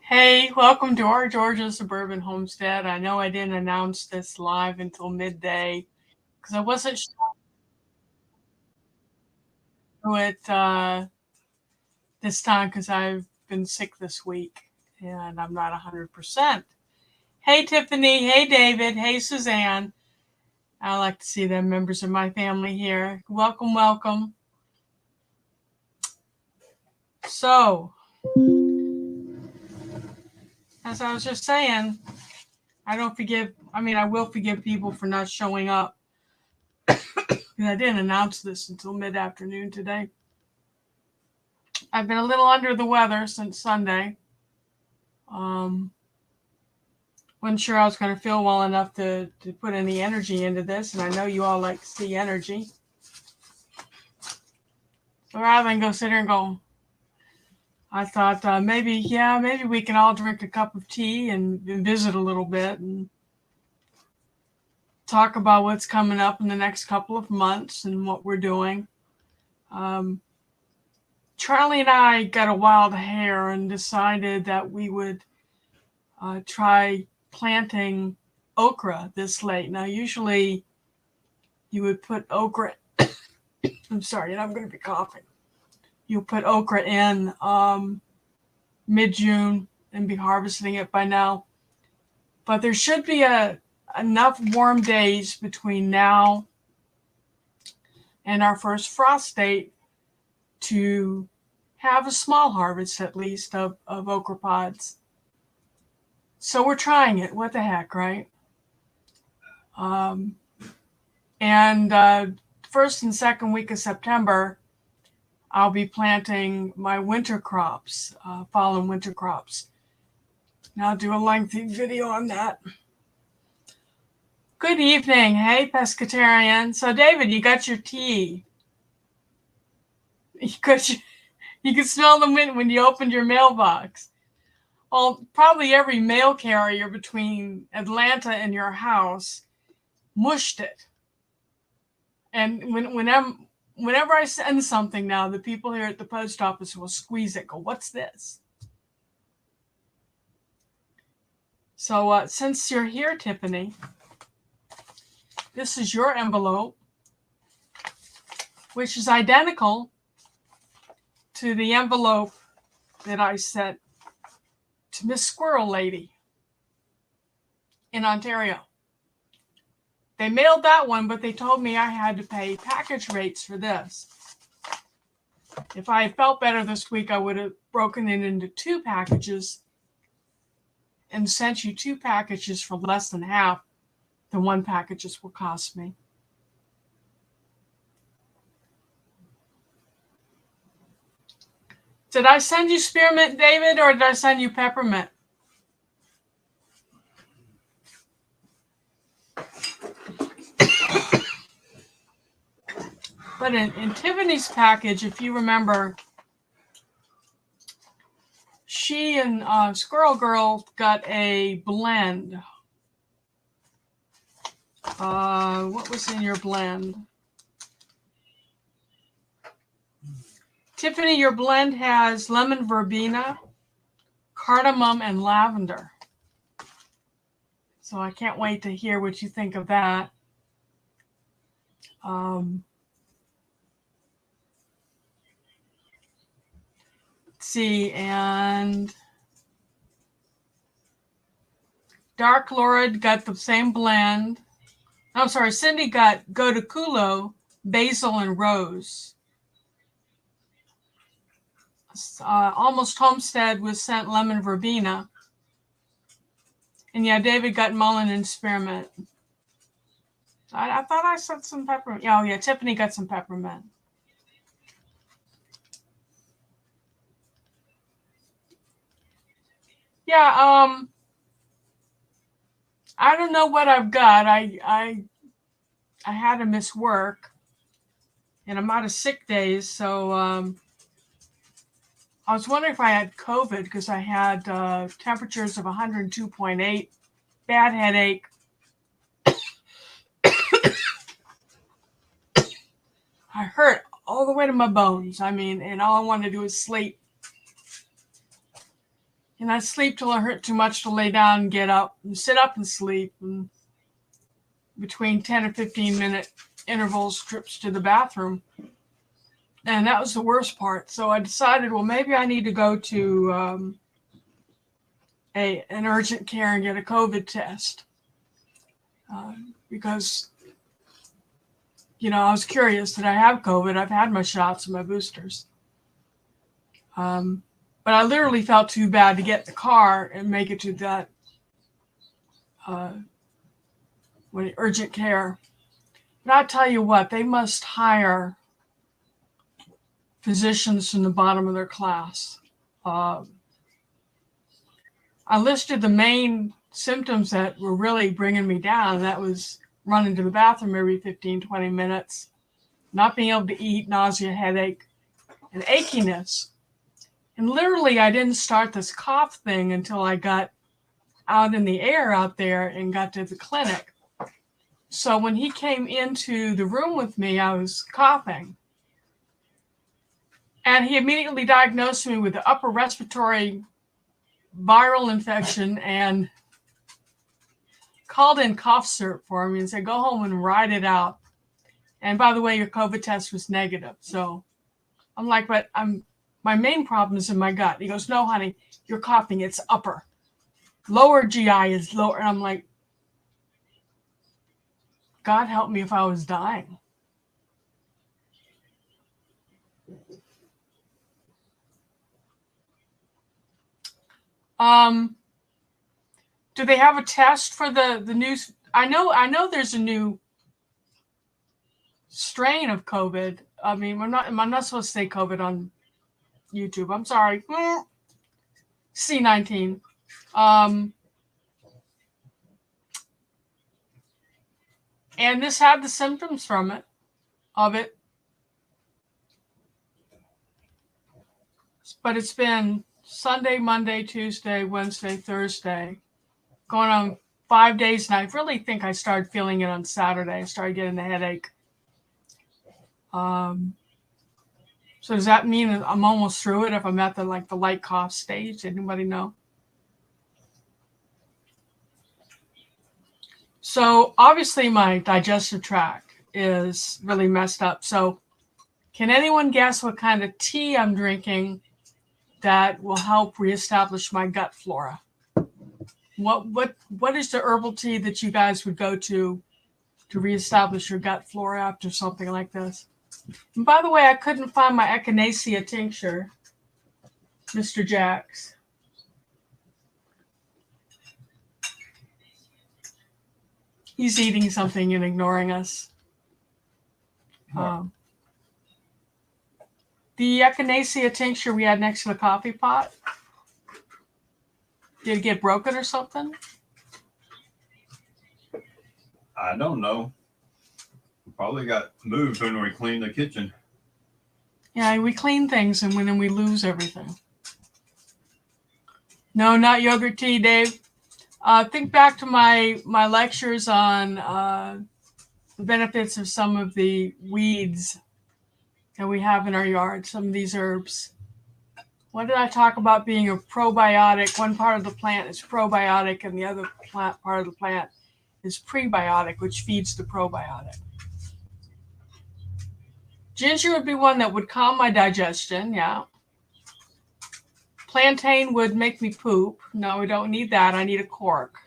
Hey, welcome to our Georgia suburban homestead. I know I didn't announce this live until midday because I wasn't sure it this time because I've been sick this week and I'm not 100%. Hey, Tiffany. Hey, David. Hey, Suzanne. I like to see them members of my family here. Welcome, welcome. So, as I was just saying, I will forgive people for not showing up because I didn't announce this until mid-afternoon today. I've been a little under the weather since Sunday. Wasn't sure I was going to feel well enough to put any energy into this, and I know you all like to see energy. So rather than go sit here and go, I thought maybe we can all drink a cup of tea and visit a little bit and talk about what's coming up in the next couple of months and what we're doing. Charlie and I got a wild hair and decided that we would try planting okra this late. Now, usually you would put okra, I'm sorry, and I'm going to be coughing. You put okra in mid-June and be harvesting it by now. But there should be enough warm days between now and our first frost date to have a small harvest at least of okra pods. So we're trying it. What the heck, right? And first and second week of September, I'll be planting my winter crops, fall and winter crops. And I'll do a lengthy video on that. Good evening. Hey, pescatarian. So, David, you got your tea. You could smell the mint when you opened your mailbox. Well, probably every mail carrier between Atlanta and your house mushed it. And whenever I send something now, the people here at the post office will squeeze it, go, what's this? So since you're here, Tiffany, this is your envelope, which is identical to the envelope that I sent to Miss Squirrel Lady in Ontario. They mailed that one, but they told me I had to pay package rates for this. If I felt better this week, I would have broken it into 2 packages and sent you 2 packages for less than half the 1 packages will cost me. Did I send you spearmint, David, or did I send you peppermint? But in Tiffany's package, if you remember, she and Squirrel Girl got a blend. What was in your blend? Tiffany, your blend has lemon verbena, cardamom, and lavender. So I can't wait to hear what you think of that. Let's see, and Dark Lord got the same blend. I'm sorry, Cindy got Gotukulo, basil, and rose. Almost Homestead was sent lemon verbena. And yeah, David got mullein and spearmint. I thought I sent some peppermint. Oh yeah, Tiffany got some peppermint. Yeah, I don't know what I've got. I had to miss work, and I'm out of sick days, so I was wondering if I had COVID because I had temperatures of 102.8, bad headache. I hurt all the way to my bones. I mean, and all I wanted to do was sleep. And I sleep till it hurt too much to lay down and get up and sit up and sleep. And between 10 and 15-minute intervals, trips to the bathroom. And that was the worst part. So I decided, well, maybe I need to go to an urgent care and get a COVID test. Because, I was curious, did I have COVID? I've had my shots and my boosters. But I literally felt too bad to get in the car and make it to that urgent care. But I tell you what, they must hire physicians from the bottom of their class. I listed the main symptoms that were really bringing me down. That was running to the bathroom every 15, 20 minutes, not being able to eat, nausea, headache, and achiness. And literally, I didn't start this cough thing until I got out in the air out there and got to the clinic. So when he came into the room with me, I was coughing. And he immediately diagnosed me with the upper respiratory viral infection and called in cough syrup for me and said, go home and ride it out. And by the way, your COVID test was negative. So I'm like, but my main problem is in my gut. He goes, no, honey, you're coughing. It's upper. Lower GI is lower. And I'm like, God help me if I was dying. Do they have a test for the new? I know there's a new strain of COVID. I mean, I'm not supposed to say COVID on YouTube. I'm sorry. C19. And this had the symptoms of it. But it's been Sunday, Monday, Tuesday, Wednesday, Thursday, going on 5 days. And I really think I started feeling it on Saturday. I started getting the headache. So does that mean that I'm almost through it if I'm at the light cough stage? Anybody know? So obviously my digestive tract is really messed up. So can anyone guess what kind of tea I'm drinking that will help reestablish my gut flora? What is the herbal tea that you guys would go to reestablish your gut flora after something like this? And by the way, I couldn't find my echinacea tincture, Mr. Jacks. He's eating something and ignoring us. The echinacea tincture we had next to the coffee pot, did it get broken or something? I don't know. Probably got moved when we cleaned the kitchen. Yeah, we clean things and then we lose everything. No, not yogurt tea, Dave. Think back to my lectures on the benefits of some of the weeds that we have in our yard, some of these herbs. What did I talk about being a probiotic? One part of the plant is probiotic and the other part of the plant is prebiotic, which feeds the probiotic. Ginger would be one that would calm my digestion, yeah. Plantain would make me poop. No, we don't need that. I need a cork.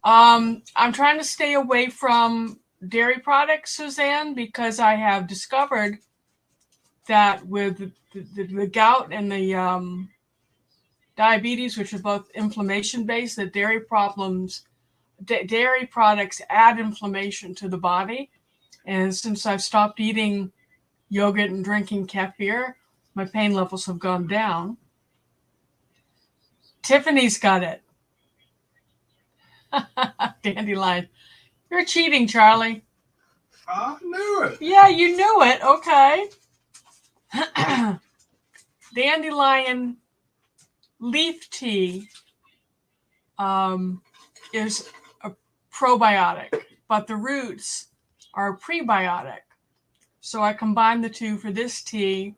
I'm trying to stay away from dairy products, Suzanne, because I have discovered that with the gout and the diabetes, which are both inflammation-based, that dairy products add inflammation to the body. And since I've stopped eating yogurt and drinking kefir, my pain levels have gone down. Tiffany's got it. Dandelion. You're cheating, Charlie. I knew it. Yeah, you knew it. Okay. Dandelion leaf tea is a probiotic, but the roots are prebiotic. So I combine the two for this tea,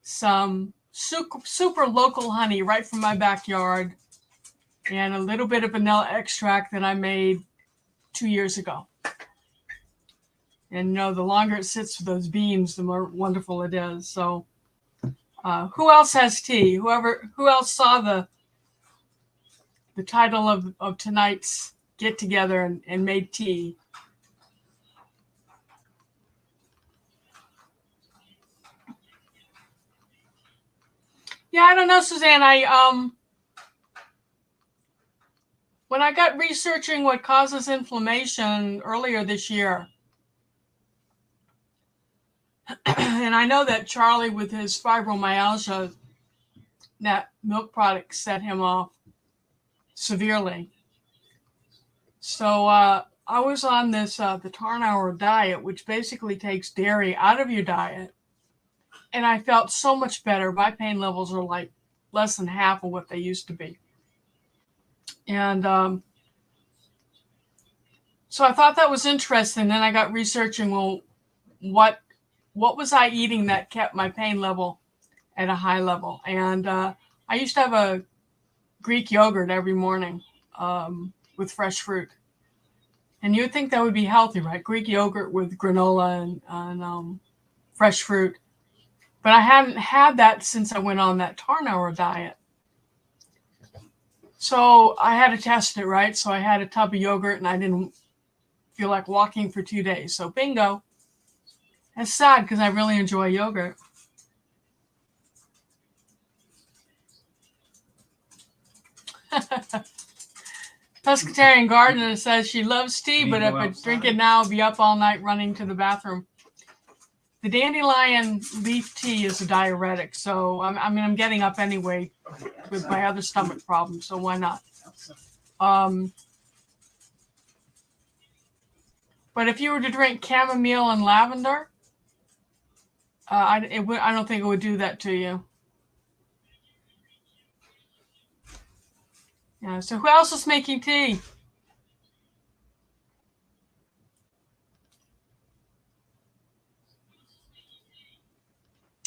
some super local honey right from my backyard, and a little bit of vanilla extract that I made 2 years ago. And you know, the longer it sits with those beans, the more wonderful it is. So who else has tea? Who else saw the title of tonight's get together and made tea? Yeah, I don't know, Suzanne. When I got researching what causes inflammation earlier this year, and I know that Charlie with his fibromyalgia, that milk product set him off severely. So I was on this the Tarnower diet, which basically takes dairy out of your diet. And I felt so much better. My pain levels are like less than half of what they used to be. And so I thought that was interesting. Then I got researching, well, what was I eating that kept my pain level at a high level? And I used to have a Greek yogurt every morning with fresh fruit. And you would think that would be healthy, right? Greek yogurt with granola and fresh fruit. But I hadn't had that since I went on that Tarnower diet. So I had to test it, right? So I had a tub of yogurt and I didn't feel like walking for 2 days. So bingo. That's sad because I really enjoy yogurt. Pescatarian Gardener says she loves tea, but if I drink it now, I'll be up all night running to the bathroom. The dandelion leaf tea is a diuretic, so I'm getting up anyway with my other stomach problems, so why not? But if you were to drink chamomile and lavender, I don't think it would do that to you. Yeah. So who else is making tea?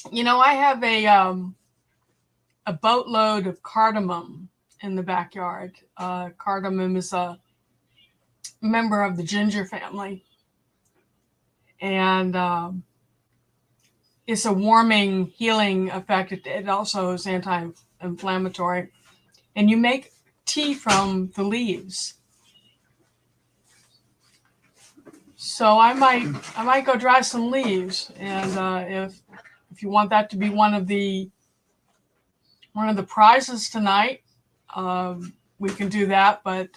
You know, I have a boatload of cardamom in the backyard. Cardamom is a member of the ginger family, and it's a warming, healing effect. It also is anti-inflammatory, and you make tea from the leaves. So I might go dry some leaves, and if you want that to be one of the prizes tonight, we can do that. But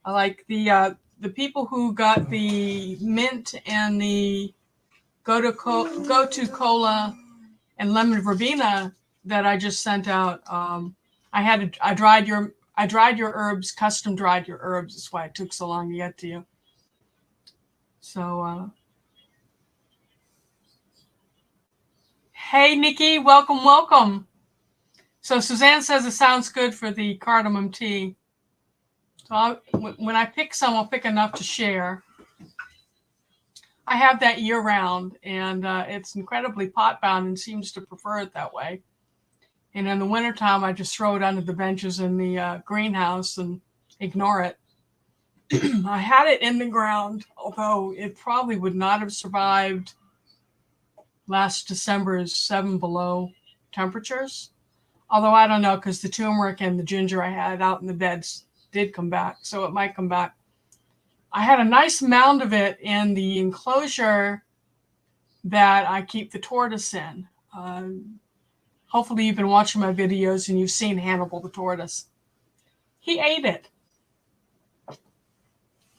I like the people who got the mint and the go to cola and lemon verbena that I just sent out. I dried your herbs, custom dried your herbs. That's why it took so long to get to you. So, hey, Nikki, welcome. So Suzanne says it sounds good for the cardamom tea. So when I pick some, I'll pick enough to share. I have that year round, and it's incredibly pot bound and seems to prefer it that way. And in the wintertime, I just throw it under the benches in the greenhouse and ignore it. I had it in the ground, although it probably would not have survived last December's 7 below temperatures. Although I don't know, because the turmeric and the ginger I had out in the beds did come back, so it might come back. I had a nice mound of it in the enclosure that I keep the tortoise in. Hopefully you've been watching my videos and you've seen Hannibal the tortoise. He ate it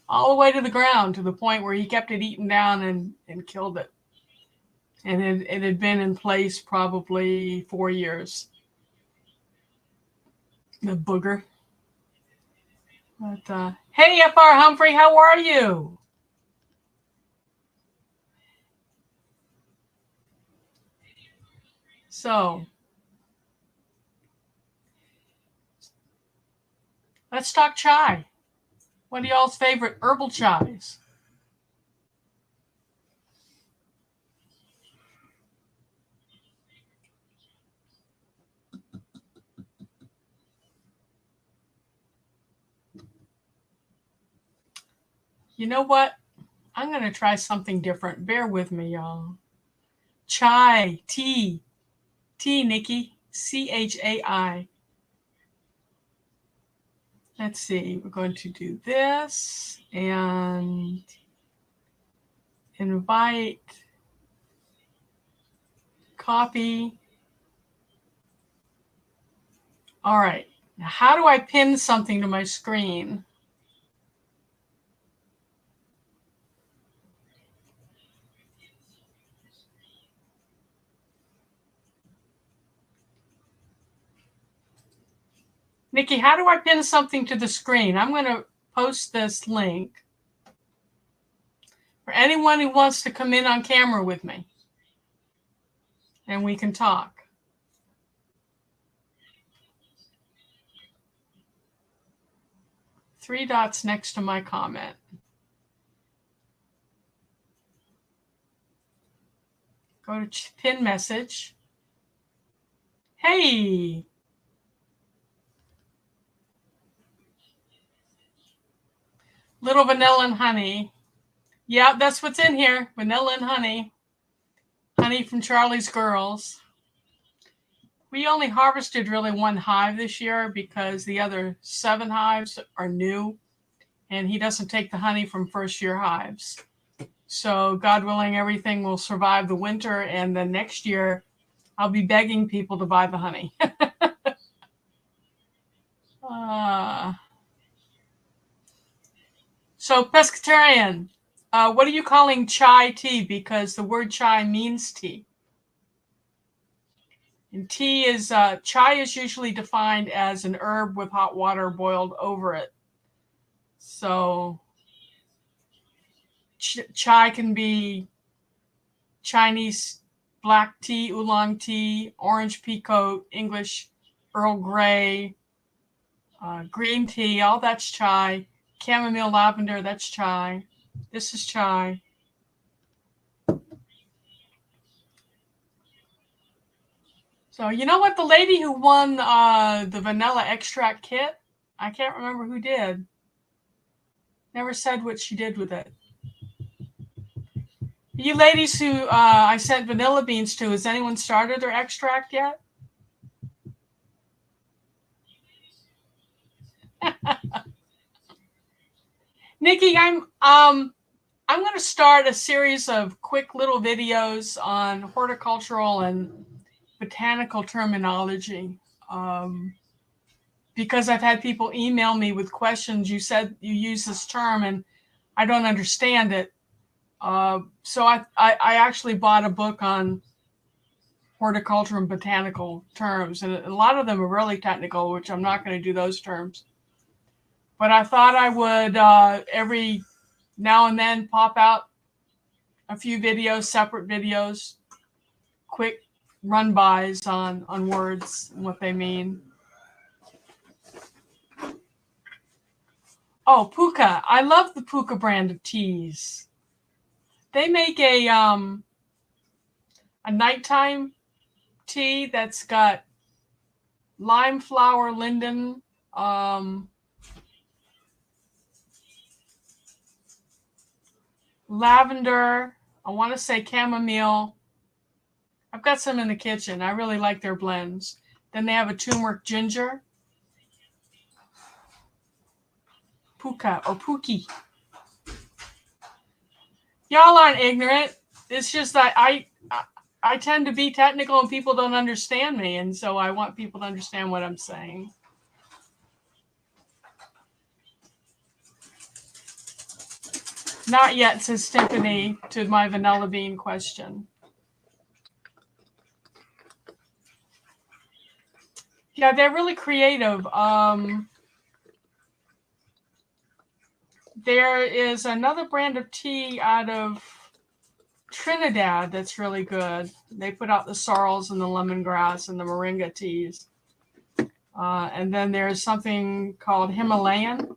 all the way to the ground, to the point where he kept it eaten down and killed it. And it had been in place probably 4 years. The booger. But hey, FR Humphrey, how are you? So let's talk chai. What are y'all's favorite herbal chais? You know what? I'm going to try something different. Bear with me, y'all. Chai, tea, Nikki, CHAI. Let's see, we're going to do this and invite, copy. All right, now how do I pin something to my screen? Nikki, how do I pin something to the screen? I'm going to post this link for anyone who wants to come in on camera with me and we can talk. Three dots next to my comment. Go to pin message. Hey. Little vanilla and honey. Yeah, that's what's in here. Vanilla and honey. Honey from Charlie's Girls. We only harvested really one hive this year because the other 7 hives are new and he doesn't take the honey from first year hives. So God willing, everything will survive the winter, and then next year I'll be begging people to buy the honey. So pescatarian, what are you calling chai tea? Because the word chai means tea. And tea is, chai is usually defined as an herb with hot water boiled over it. So chai can be Chinese black tea, oolong tea, orange pekoe, English Earl Grey, green tea, all that's chai. Chamomile, lavender, that's chai. This is chai. So you know what? The lady who won the vanilla extract kit, I can't remember who did. Never said what she did with it. You ladies who I sent vanilla beans to, has anyone started their extract yet? Nikki, I'm going to start a series of quick little videos on horticultural and botanical terminology, because I've had people email me with questions. You said you use this term and I don't understand it. So I actually bought a book on horticulture and botanical terms, and a lot of them are really technical, which I'm not going to do those terms. But I thought I would every now and then pop out a few videos, separate videos, quick run-bys on words and what they mean. Oh, Puka. I love the Puka brand of teas. They make a nighttime tea that's got lime flower, linden, lavender, I want to say chamomile. I've got some in the kitchen. I really like their blends. Then they have a turmeric ginger. Puka or Pookie. Y'all aren't ignorant. It's just that I tend to be technical and people don't understand me. And so I want people to understand what I'm saying. Not yet, says Tiffany, to my vanilla bean question. Yeah, they're really creative. There is another brand of tea out of Trinidad that's really good. They put out the sorrels and the lemongrass and the moringa teas. And then there's something called Himalayan.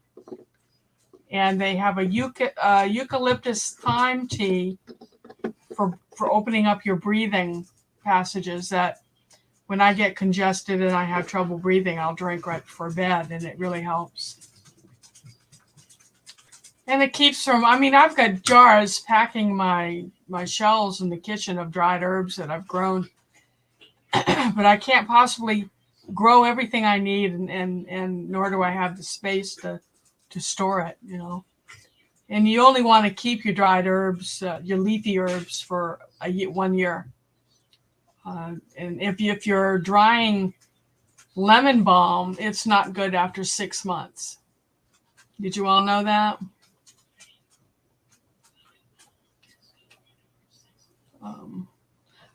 And they have a eucalyptus thyme tea for opening up your breathing passages, that when I get congested and I have trouble breathing, I'll drink right before bed, and it really helps. And it keeps from, I mean, I've got jars packing my shelves in the kitchen of dried herbs that I've grown, but I can't possibly grow everything I need, and nor do I have the space to store it, you know. And you only want to keep your dried herbs, your leafy herbs, for 1 year. And if you're drying lemon balm, it's not good after 6 months. Did you all know that?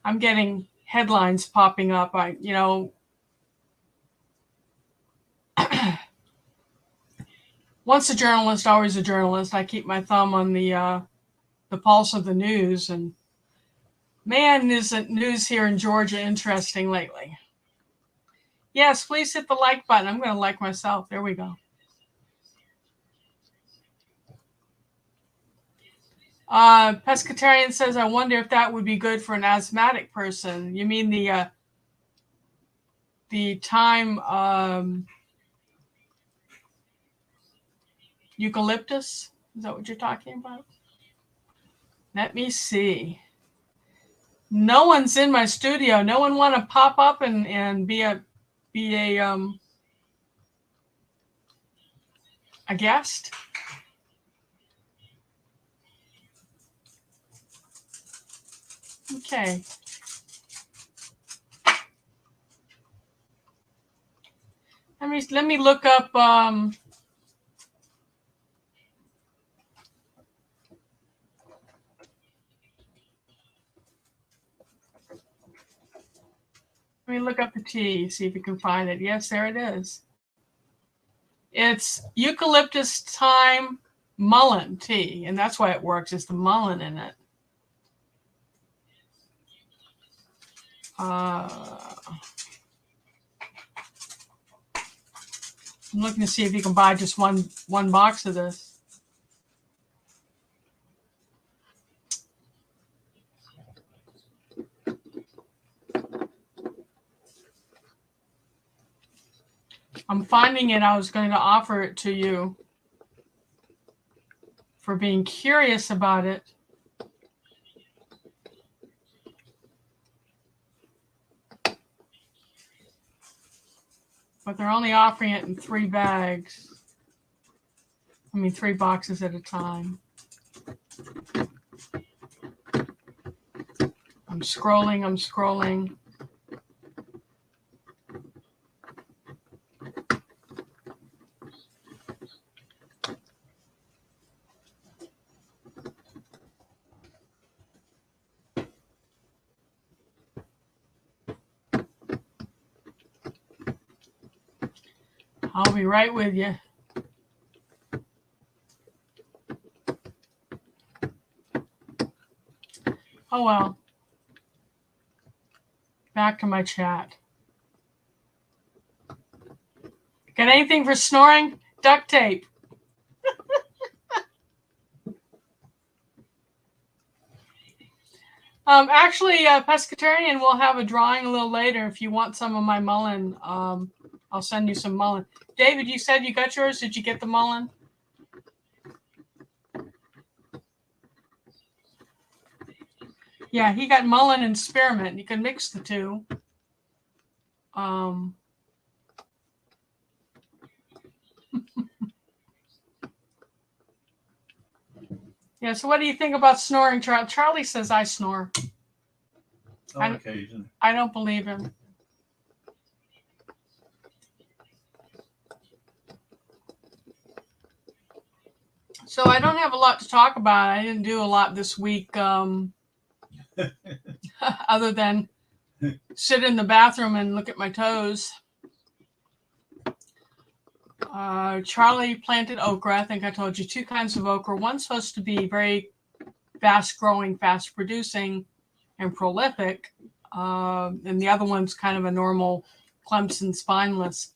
I'm getting headlines popping up. Once a journalist, always a journalist. I keep my thumb on the pulse of the news, and man, isn't news here in Georgia interesting lately. Yes, please hit the like button. I'm going to like myself. There we go. Pescatarian says, I wonder if that would be good for an asthmatic person. You mean the thyme eucalyptus? Is that what you're talking about? Let me see. No one's in my studio. No one want to pop up and be a guest? Okay. Let me look up the tea, see if you can find it. Yes, there it is. It's eucalyptus thyme mullein tea, and that's why it works. It's the mullein in it. I'm looking to see if you can buy just one box of this. I'm finding it. I was going to offer it to you for being curious about it. But they're only offering it in 3 bags. I mean, 3 boxes at a time. I'm scrolling. I'll be right with you. Oh well. Back to my chat. Got anything for snoring? Duct tape. Actually, Pescatarian will have a drawing a little later. If you want some of my mullein, I'll send you some mullein. David, you said you got yours. Did you get the mullein? Yeah, he got mullein and spearmint. You can mix the two. Yeah, so what do you think about snoring, Charlie? Charlie says I snore. On occasion. I don't believe him. So I don't have a lot to talk about. I didn't do a lot this week other than sit in the bathroom and look at my toes. Charlie planted okra. I think I told you 2 kinds of okra. One's supposed to be very fast growing, fast producing, and prolific. And the other one's kind of a normal Clemson spineless.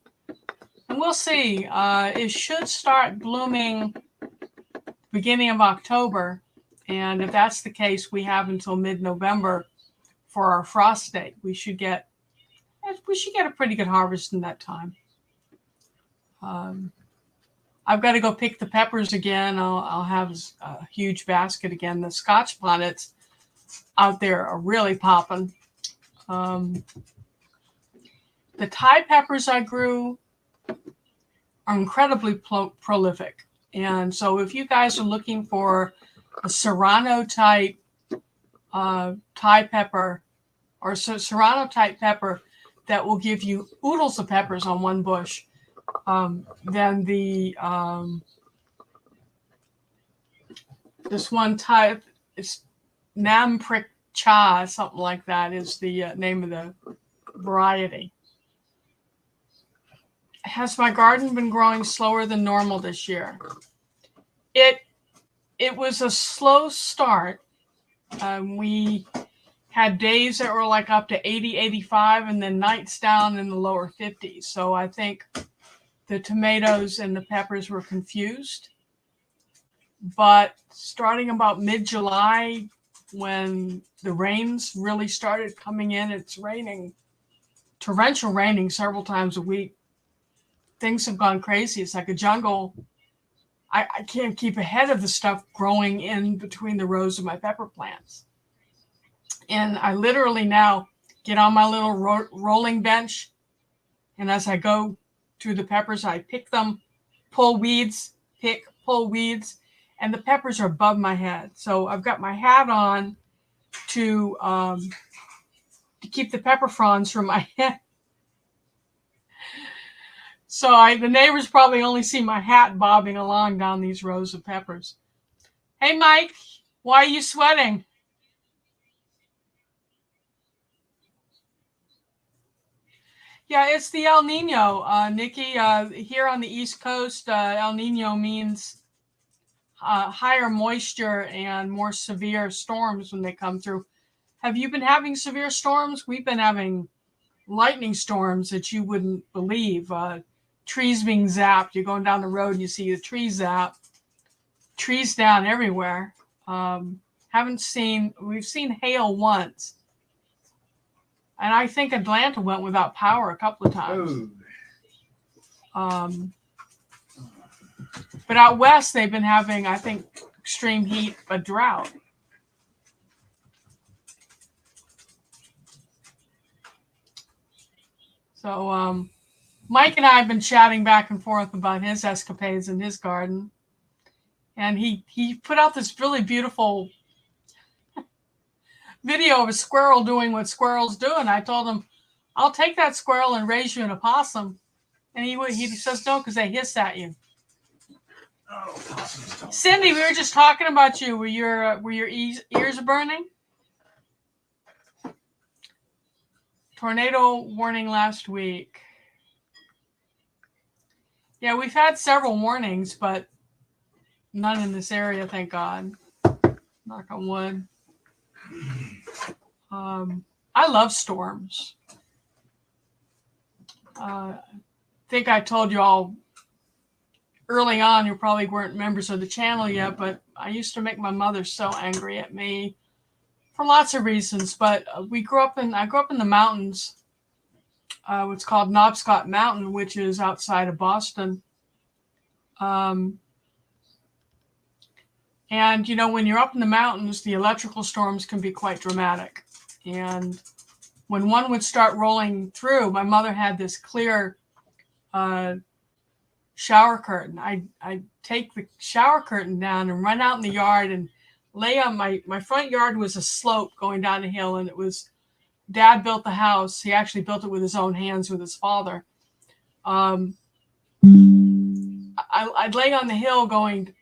And we'll see. It should start blooming beginning of October. And if that's the case, we have until mid-November for our frost date. We should get a pretty good harvest in that time. I've got to go pick the peppers again. I'll have a huge basket again. The Scotch bonnets out there are really popping. The Thai peppers I grew are incredibly prolific. And so if you guys are looking for a Serrano type Thai pepper or Serrano type pepper that will give you oodles of peppers on one bush, then this one type is Nam Prik Cha, something like that is the name of the variety. Has my garden been growing slower than normal this year? It was a slow start. We had days that were like up to 80, 85, and then nights down in the lower 50s. So I think the tomatoes and the peppers were confused. But starting about mid-July, when the rains really started coming in, it's raining, torrential raining several times a week. Things have gone crazy. It's like a jungle. I can't keep ahead of the stuff growing in between the rows of my pepper plants. And I literally now get on my little rolling bench. And as I go through the peppers, I pick them, pull weeds, pull weeds, and the peppers are above my head. So I've got my hat on to keep the pepper fronds from my head. So the neighbors probably only see my hat bobbing along down these rows of peppers. Hey, Mike, why are you sweating? Yeah, it's the El Nino, Nikki. Here on the East Coast, El Nino means higher moisture and more severe storms when they come through. Have you been having severe storms? We've been having lightning storms that you wouldn't believe. Trees being zapped. You're going down the road and you see the trees zapped. Trees down everywhere. We've seen hail once. And I think Atlanta went without power a couple of times. But out west, they've been having, I think, extreme heat, a drought. So Mike and I have been chatting back and forth about his escapades in his garden. And he put out this really beautiful video of a squirrel doing what squirrels do. And I told him, I'll take that squirrel and raise you an opossum. And he says no, because they hiss at you. Oh, Cindy, we were just talking about you. Were your ears burning? Tornado warning last week. Yeah, we've had several warnings, but none in this area, thank God. Knock on wood. I love storms. I think I told you all early on, you probably weren't members of the channel yet, but I used to make my mother so angry at me for lots of reasons. But I grew up in the mountains. What's called Knobscot Mountain, which is outside of Boston. And when you're up in the mountains, the electrical storms can be quite dramatic. And when one would start rolling through, my mother had this clear shower curtain. I'd take the shower curtain down and run out in the yard and lay on my front yard was a slope going down a hill, and it was Dad built the house. He actually built it with his own hands with his father. I'd lay on the hill going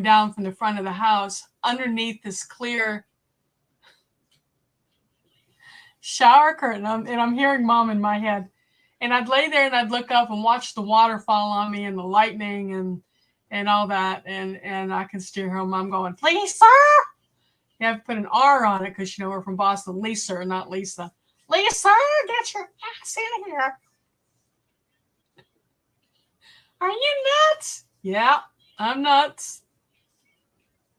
down from the front of the house underneath this clear shower curtain. And I'm hearing Mom in my head. And I'd lay there and I'd look up and watch the water fall on me and the lightning and all that. And I can still hear Mom going, Lisa! You have to put an R on it because, we're from Boston. Lisa, not Lisa. Lisa, get your ass in here. Are you nuts? Yeah, I'm nuts.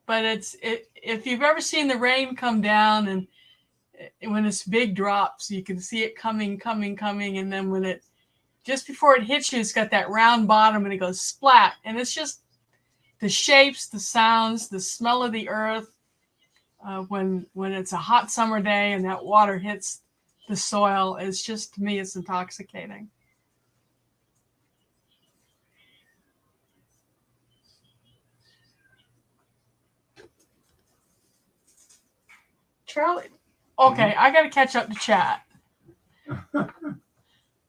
But if you've ever seen the rain come down and when it's big drops, you can see it coming. And then when it just before it hits you, it's got that round bottom and it goes splat. And it's just the shapes, the sounds, the smell of the earth. When it's a hot summer day and that water hits the soil, it's just, to me, it's intoxicating. Charlie, okay, I got to catch up to chat.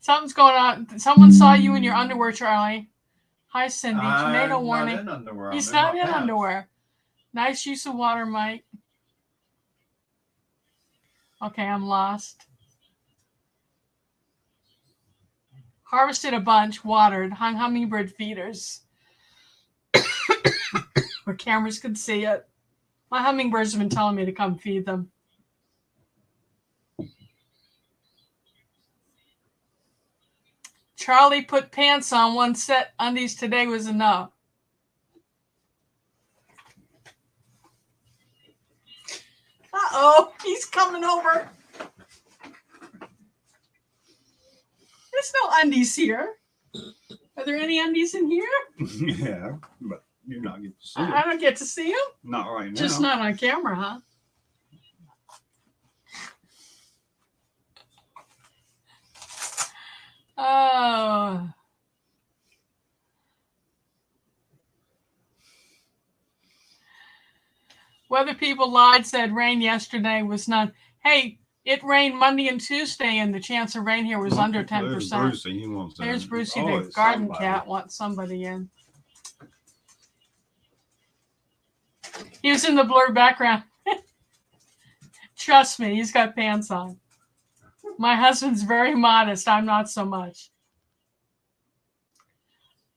Something's going on. Someone saw you in your underwear, Charlie. Hi, Cindy. Tornado warning. Not in underwear. He's not in underwear. Nice use of water, Mike. Okay, I'm lost. Harvested a bunch, watered, hung hummingbird feeders where cameras could see it. My hummingbirds have been telling me to come feed them. Charlie put pants on. One set undies today was enough. Uh-oh, he's coming over. There's no undies here. Are there any undies in here? Yeah, but you're not getting to see them. I don't get to see them? Not right now. Just not on camera, huh? Oh. Weather people lied, said rain yesterday was none. Hey, it rained Monday and Tuesday, and the chance of rain here was under 10%. There's Brucey. He wants that. There's Brucey, Oh, the garden somebody. cat, wants somebody in. He was in the blurred background. Trust me, he's got pants on. My husband's very modest. I'm not so much.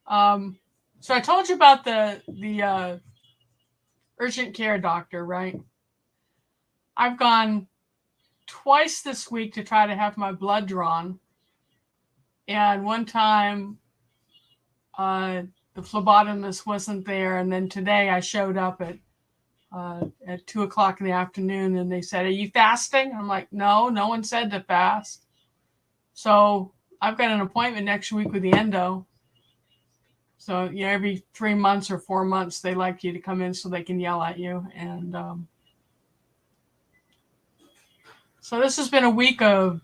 So I told you about the urgent care doctor, right? I've gone twice this week to try to have my blood drawn. And one time the phlebotomist wasn't there. And then today I showed up at 2:00 in the afternoon and they said, "Are you fasting?" I'm like, no one said to fast. So I've got an appointment next week with the endo. So, you know, every 3 months or 4 months, they like you to come in so they can yell at you. And so this has been a week of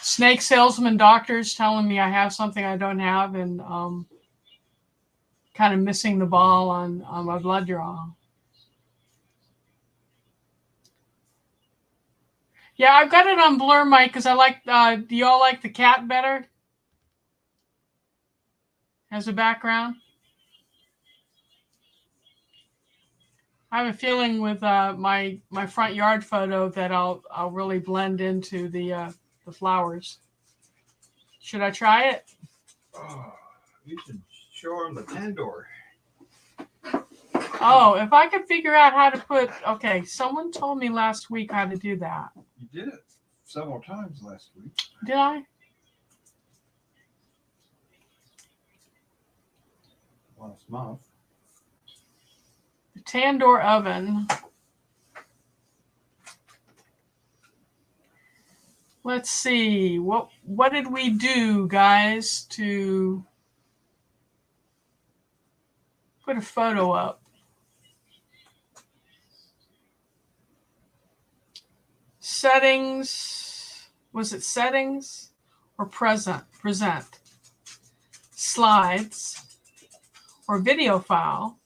snake salesman doctors telling me I have something I don't have, and kind of missing the ball on my blood draw. Yeah, I've got it on blur, Mike, because I like, do you all like the cat better as a background? I have a feeling with my front yard photo that I'll really blend into the flowers. Should I try it? Oh, you should show him the Pandora. Oh, if I could figure out how to put, okay, someone told me last week how to do that. You did it several times last week. Did I? Last month. The Tandoor oven. Let's see, what did we do, guys, to put a photo up? Settings, was it settings or present? Slides or video file?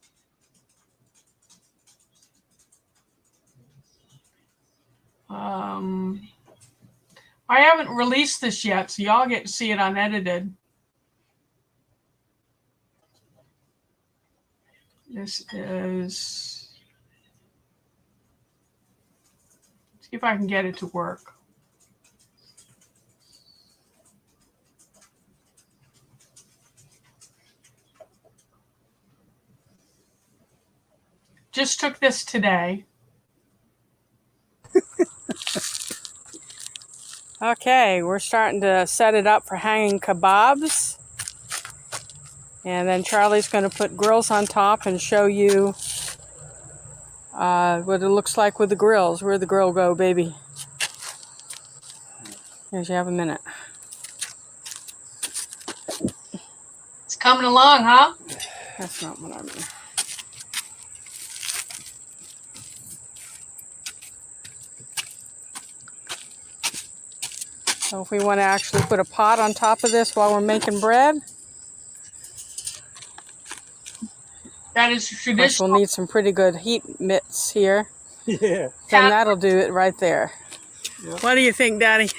I haven't released this yet, so y'all get to see it unedited. This is, see if I can get it to work. Just took this today. Okay, we're starting to set it up for hanging kebabs. And then Charlie's going to put grills on top and show you what it looks like with the grills. Where'd the grill go, baby? Here's you have a minute. Coming along, huh? That's not what I mean. So if we want to actually put a pot on top of this while we're making bread, That is of course traditional. we'll need some pretty good heat mitts here. Yeah. Then that'll do it right there. Yep. What do you think, Daddy?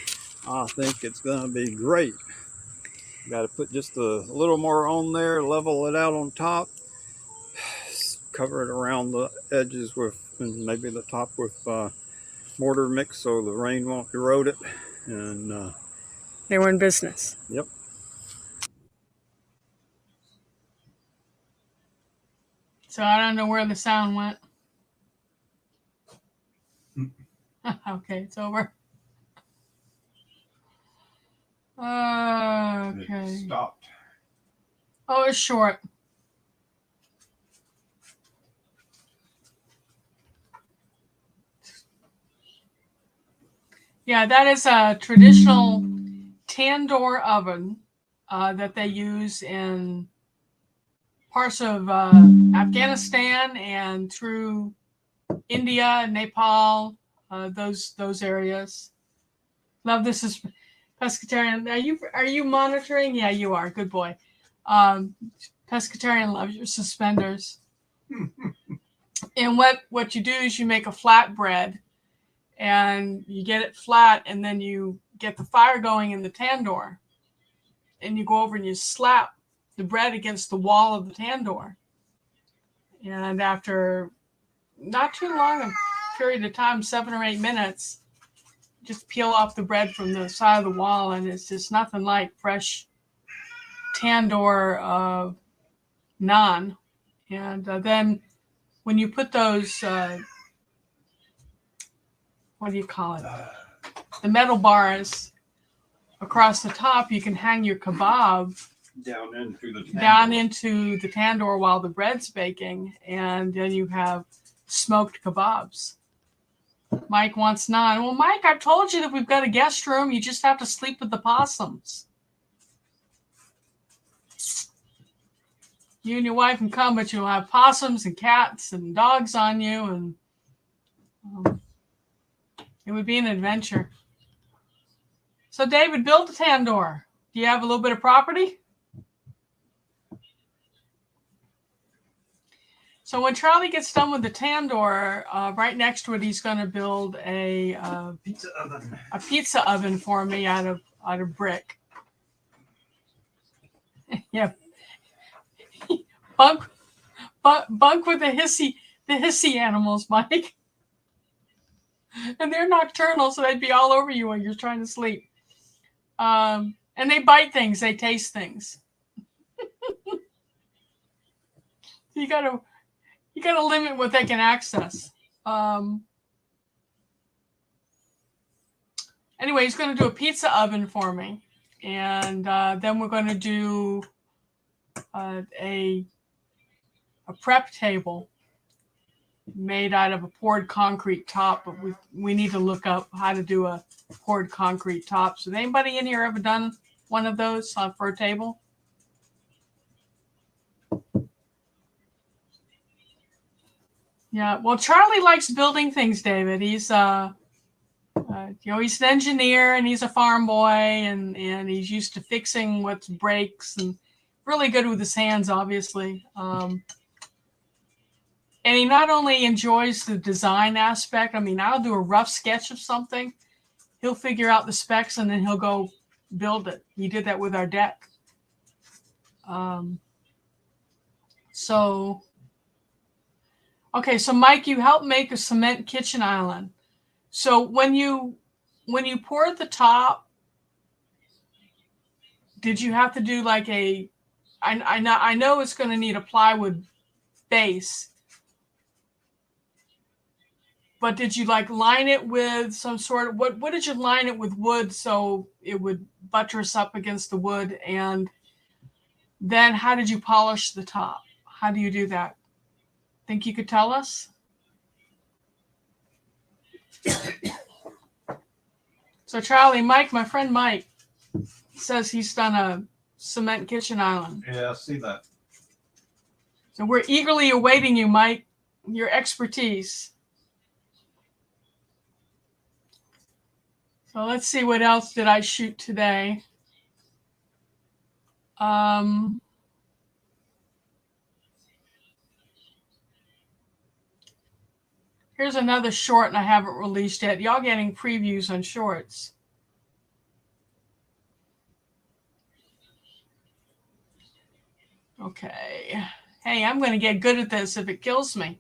I think it's going to be great. Got to put just a little more on there, level it out on top, cover it around the edges with, and maybe the top with mortar mix so the rain won't erode it. And They were in business. yep. So I don't know where the sound went. Okay, it's over. It Okay. stopped. Oh, it's short. Yeah, that is a traditional tandoor oven that they use in parts of Afghanistan and through India, Nepal, those areas. Love this is pescatarian. Are you monitoring? Yeah, you are. Good boy. Pescatarian loves your suspenders. And what you do is you make a flat bread, and you get it flat, and then you get the fire going in the tandoor, and you go over and you slap the bread against the wall of the tandoor. And after not too long a period of time, 7 or 8 minutes, just peel off the bread from the side of the wall, and it's just nothing like fresh tandoor naan. And then when you put those, what do you call it? The metal bars across the top, you can hang your kebab Down into the tandoor while the bread's baking, and then you have smoked kebabs. Mike wants naan. Well, Mike, I've told you that we've got a guest room. You just have to sleep with the possums. You and your wife can come, but you'll have possums and cats and dogs on you, and it would be an adventure. So, David, build a tandoor. Do you have a little bit of property? So when Charlie gets done with the tandoor, right next to it, he's going to build a pizza oven. A pizza oven for me out of brick. Yeah, bunk with the hissy animals, Mike. And they're nocturnal, so they'd be all over you when you're trying to sleep. And they bite things, they taste things. You gotta limit what they can access. Anyway, he's going to do a pizza oven for me, and then we're going to do a prep table made out of a poured concrete top. But we need to look up how to do a poured concrete top. So, has anybody in here ever done one of those for a table? Yeah, well, Charlie likes building things, David. He's he's an engineer, and he's a farm boy, and he's used to fixing what breaks, and really good with his hands, obviously. And he not only enjoys the design aspect. I mean, I'll do a rough sketch of something. He'll figure out the specs, and then he'll go build it. He did that with our deck. Okay, so Mike, you helped make a cement kitchen island. So when you poured the top, did you have to do like I know it's going to need a plywood base, but did you like line it with some sort of, what did you line it with wood so it would buttress up against the wood? And then how did you polish the top? How do you do that? Think you could tell us? So Charlie, my friend Mike says he's done a cement kitchen island. Yeah, I see that. So we're eagerly awaiting you, Mike, your expertise. So let's see, what else did I shoot today? Here's another short, and I haven't released yet. Y'all getting previews on shorts. Okay. Hey, I'm going to get good at this if it kills me.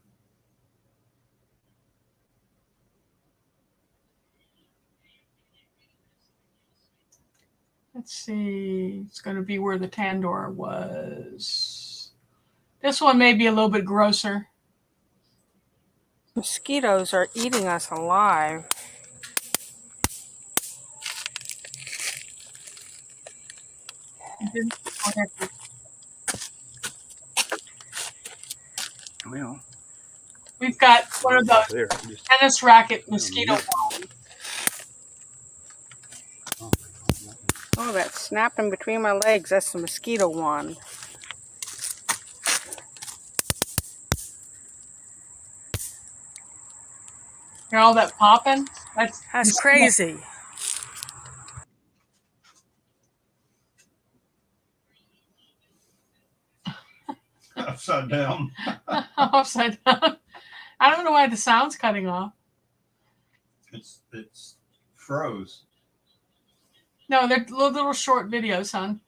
Let's see. It's going to be where the Tandoor was. This one may be a little bit grosser. Mosquitoes are eating us alive. Well, We've got one of those there. tennis racket mosquito. Oh, that's snapping between my legs. That's the mosquito one. Hear all that popping? That's crazy. Upside down. Upside down. I don't know why the sound's cutting off. It's froze. No, they're little short videos, hon.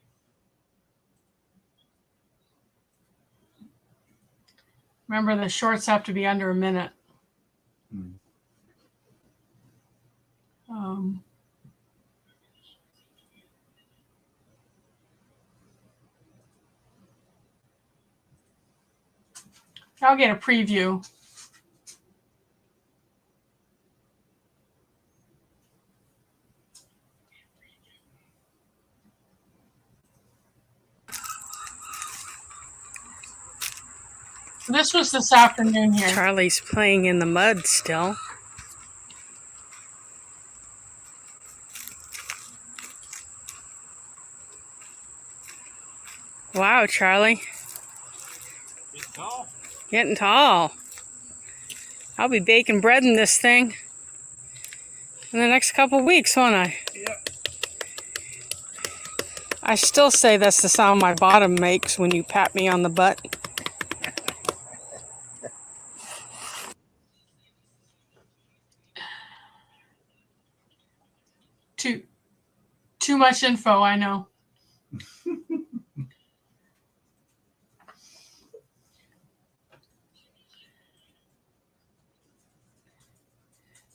Remember, the shorts have to be under a minute. I'll get a preview. This was this afternoon here. Charlie's playing in the mud still. Wow, Charlie. Getting tall. Getting tall. I'll be baking bread in this thing in the next couple weeks, won't I? Yep. I still say that's the sound my bottom makes when you pat me on the butt. Too much info, I know.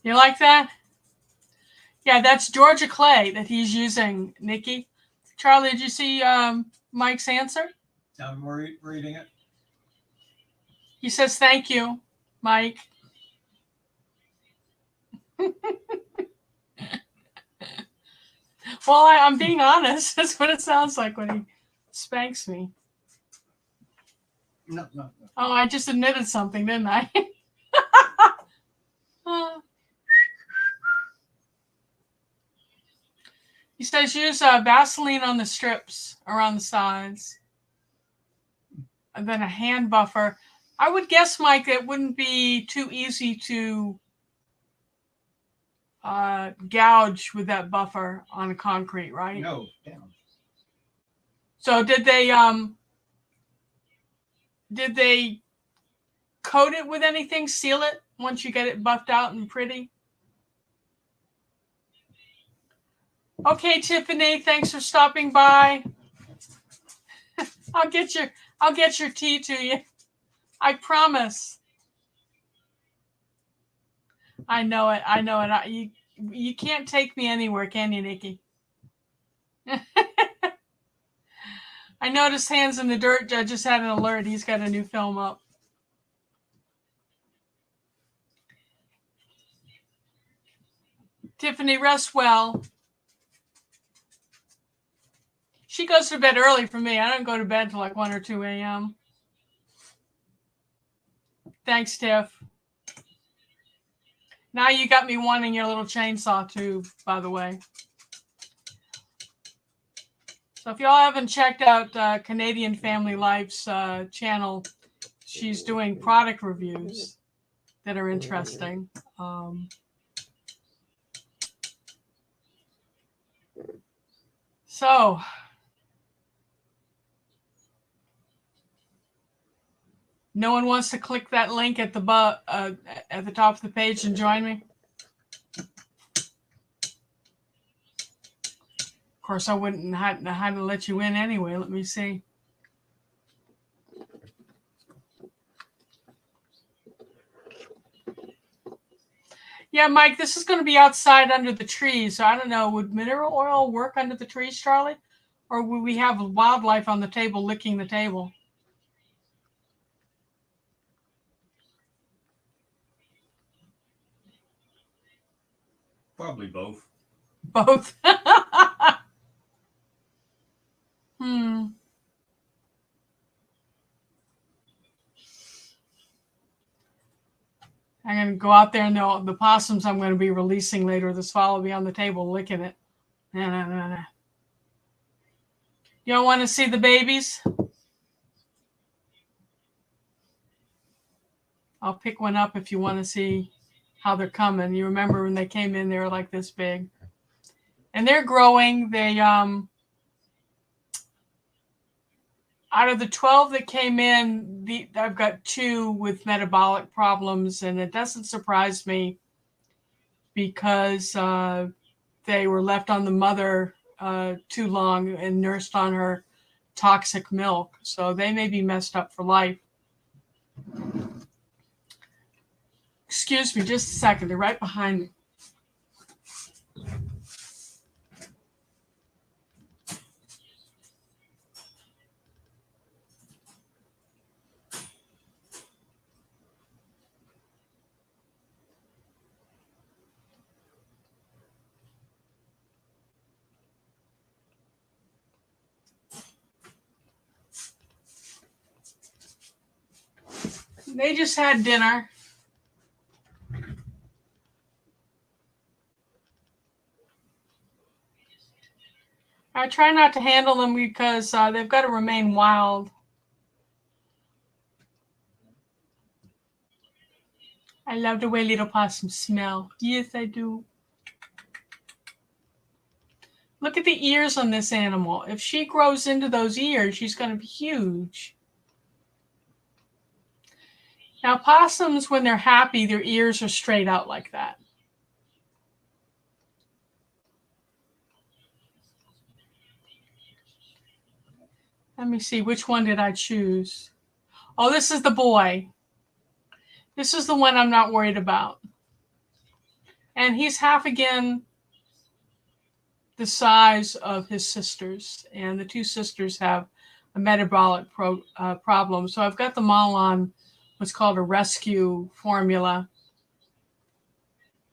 You like that? Yeah, that's Georgia Clay that he's using, Nikki. Charlie, did you see Mike's answer? I'm reading it. He says, thank you, Mike. Well, I'm being honest. That's what it sounds like when he spanks me. No. Oh, I just admitted something, didn't I? He says use Vaseline on the strips around the sides. And then a hand buffer. I would guess, Mike, it wouldn't be too easy to gouge with that buffer on a concrete, right? No, down. So did they coat it with anything, seal it once you get it buffed out and pretty? Okay, Tiffany, thanks for stopping by. I'll get your tea to you. I promise. I know it. You can't take me anywhere, can you, Nikki? I noticed Hands in the Dirt just had an alert. He's got a new film up. Tiffany, rest well. She goes to bed early for me. I don't go to bed till like 1 or 2 a.m. Thanks, Tiff. Now you got me wanting your little chainsaw too, by the way. So if y'all haven't checked out Canadian Family Life's channel, she's doing product reviews that are interesting. So no one wants to click that link at the top of the page and join me? Of course, I wouldn't know how to let you in anyway. Let me see. Yeah, Mike, this is going to be outside under the trees. So I don't know. Would mineral oil work under the trees, Charlie? Or would we have wildlife on the table licking the table? Probably both. Both. Hmm. I'm going to go out there and the possums I'm going to be releasing later this fall will be on the table licking it. Nah. You don't want to see the babies? I'll pick one up if you want to see how they're coming. You remember when they came in, they were like this big. And they're growing. They out of the 12 that came in, I've got 2 with metabolic problems, and it doesn't surprise me because they were left on the mother too long and nursed on her toxic milk. So they may be messed up for life. Excuse me, just a second. They're right behind me. They just had dinner. I try not to handle them because they've got to remain wild. I love the way little possums smell. Yes, I do. Look at the ears on this animal. If she grows into those ears, she's going to be huge. Now, possums, when they're happy, their ears are straight out like that. Let me see, which one did I choose? Oh, this is the boy. This is the one I'm not worried about. And he's half again the size of his sisters. And the 2 sisters have a metabolic problem. So I've got them all on what's called a rescue formula.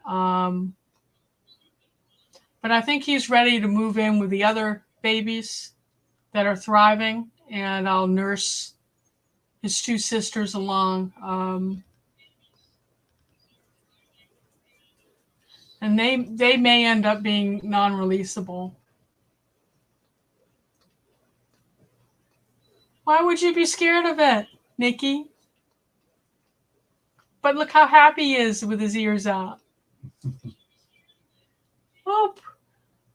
But I think he's ready to move in with the other babies that are thriving, and I'll nurse his 2 sisters along. And they may end up being non-releasable. Why would you be scared of it, Nikki? But look how happy he is with his ears out. Oh,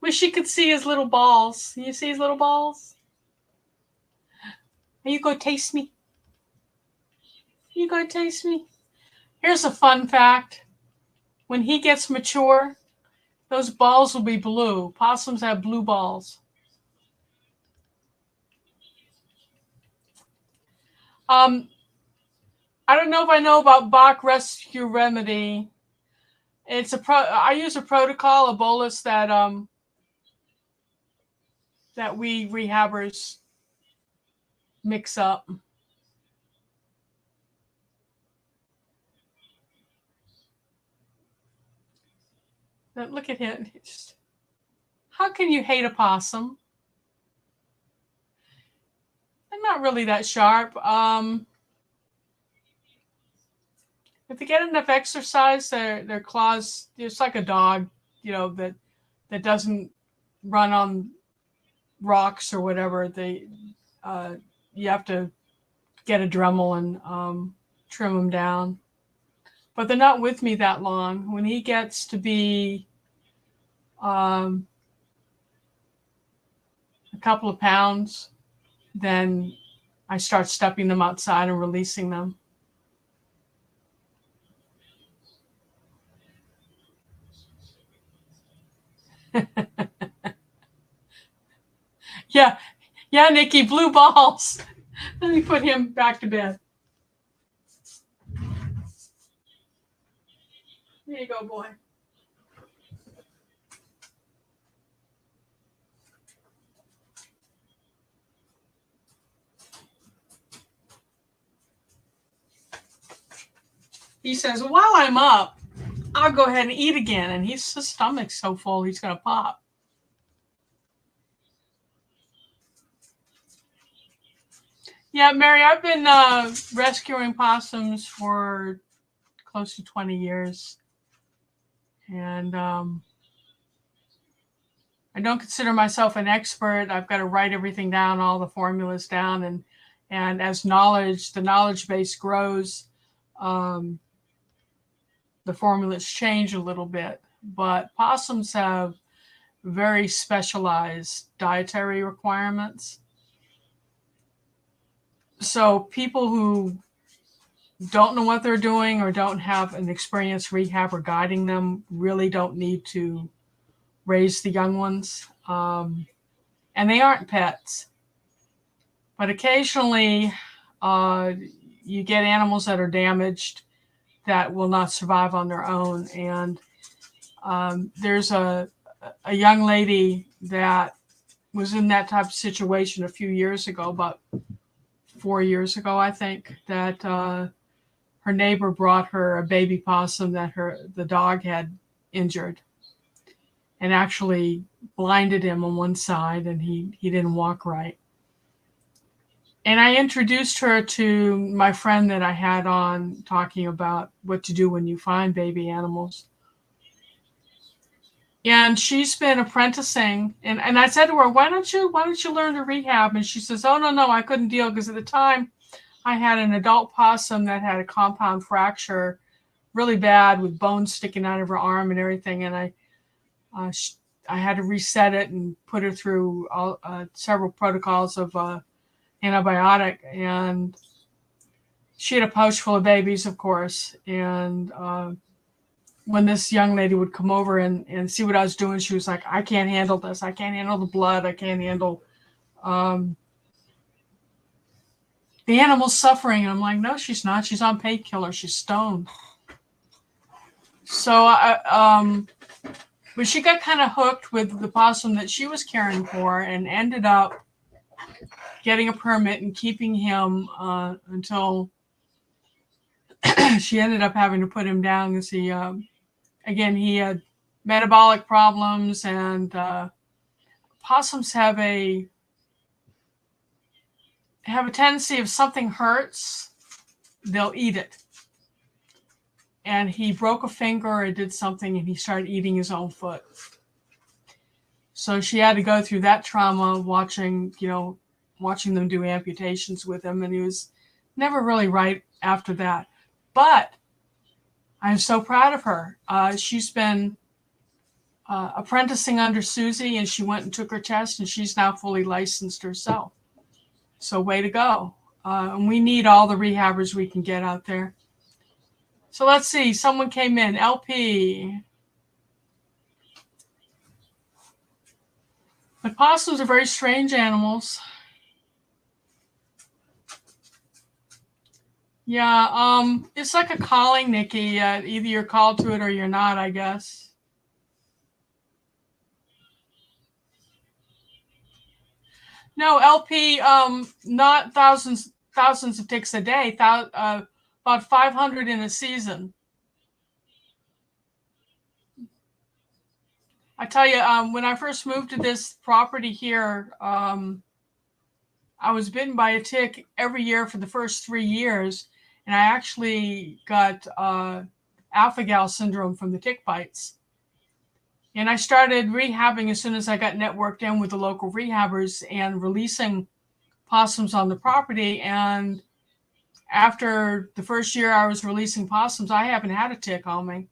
wish you could see his little balls. Can you see his little balls? Are you going to taste me? Are you going to taste me? Here's a fun fact. When he gets mature, those balls will be blue. Possums have blue balls. I don't know if I know about Bach Rescue Remedy. It's I use a protocol, a bolus that we rehabbers mix up. But look at him. How can you hate a possum? They're not really that sharp. If they get enough exercise, their claws, it's like a dog, that doesn't run on rocks or whatever, you have to get a Dremel and trim them down. But they're not with me that long. When he gets to be a couple of pounds, then I start stepping them outside and releasing them. Yeah, Nikki, blue balls. Let me put him back to bed. There you go, boy. He says, while I'm up, I'll go ahead and eat again. And his stomach's so full, he's going to pop. Yeah, Mary, I've been rescuing possums for close to 20 years. And I don't consider myself an expert. I've got to write everything down, all the formulas down. And as the knowledge base grows, the formulas change a little bit. But possums have very specialized dietary requirements. So people who don't know what they're doing or don't have an experienced rehab or guiding them really don't need to raise the young ones. And they aren't pets. But occasionally you get animals that are damaged that will not survive on their own. And there's a young lady that was in that type of situation a few years ago, about 4 years ago, I think, that her neighbor brought her a baby possum that the dog had injured and actually blinded him on one side, and he didn't walk right. And I introduced her to my friend that I had on talking about what to do when you find baby animals. And she's been apprenticing, and I said to her, why don't you learn to rehab? And she says, oh, no, I couldn't deal, because at the time I had an adult possum that had a compound fracture, really bad, with bones sticking out of her arm and everything. And I had to reset it and put her through several protocols of antibiotic. And she had a pouch full of babies, of course. And when this young lady would come over and see what I was doing, she was like, I can't handle this. I can't handle the blood. I can't handle the animal's suffering. And I'm like, no, she's not. She's on painkiller. She's stoned. So but she got kind of hooked with the possum that she was caring for and ended up getting a permit and keeping him until she ended up having to put him down because he had metabolic problems, and possums have a tendency, if something hurts, they'll eat it. And he broke a finger or did something, and he started eating his own foot. So she had to go through that trauma watching them do amputations with him, and he was never really right after that. But I'm so proud of her. She's been apprenticing under Susie, and she went and took her test, and she's now fully licensed herself. So way to go. And we need all the rehabbers we can get out there. So let's see. Someone came in. LP. But possums are very strange animals. Yeah, it's like a calling, Nikki. Either you're called to it or you're not, I guess. No, LP, not thousands of ticks a day, about 500 in a season. I tell you, when I first moved to this property here, I was bitten by a tick every year for the first 3 years, and I actually got alpha-gal syndrome from the tick bites. And I started rehabbing as soon as I got networked in with the local rehabbers and releasing possums on the property. And after the first year I was releasing possums, I haven't had a tick on me.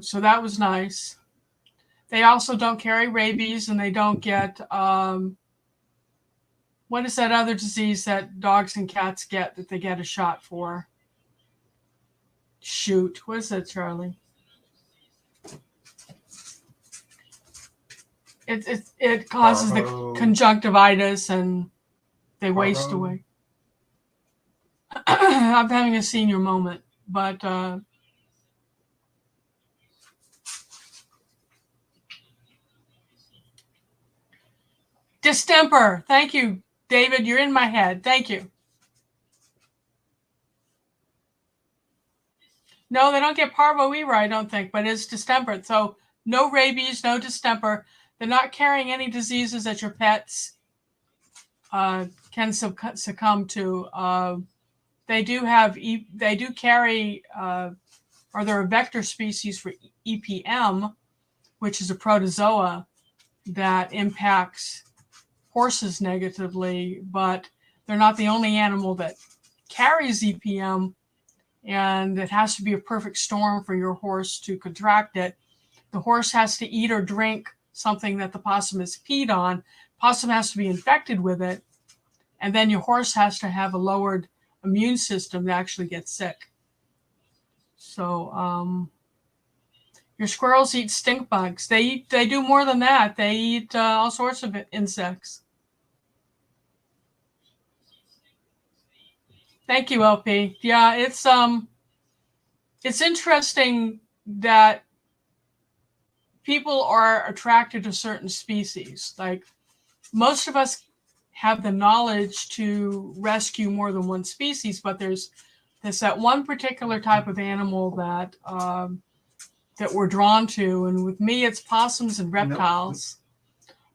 So that was nice. They also don't carry rabies, and they don't get, what is that other disease that dogs and cats get that they get a shot for? Shoot, what is that, Charlie? It causes Parvo. the conjunctivitis, and they waste Parvo. away. I'm having a senior moment, but distemper. Thank you, David. You're in my head. Thank you. No, they don't get parvo either, I don't think, but it's distemper. So no rabies, no distemper. They're not carrying any diseases that your pets can succumb to. They do carry, or they're a vector species for EPM, which is a protozoa that impacts horses negatively, but they're not the only animal that carries EPM, and it has to be a perfect storm for your horse to contract it. The horse has to eat or drink something that the possum has peed on. Possum has to be infected with it, and then your horse has to have a lowered immune system to actually get sick. So your squirrels eat stink bugs. They do more than that. They eat all sorts of insects. Thank you, LP. Yeah, it's interesting that people are attracted to certain species. Like, most of us have the knowledge to rescue more than one species, but there's that one particular type of animal that that we're drawn to, and with me, it's possums and reptiles.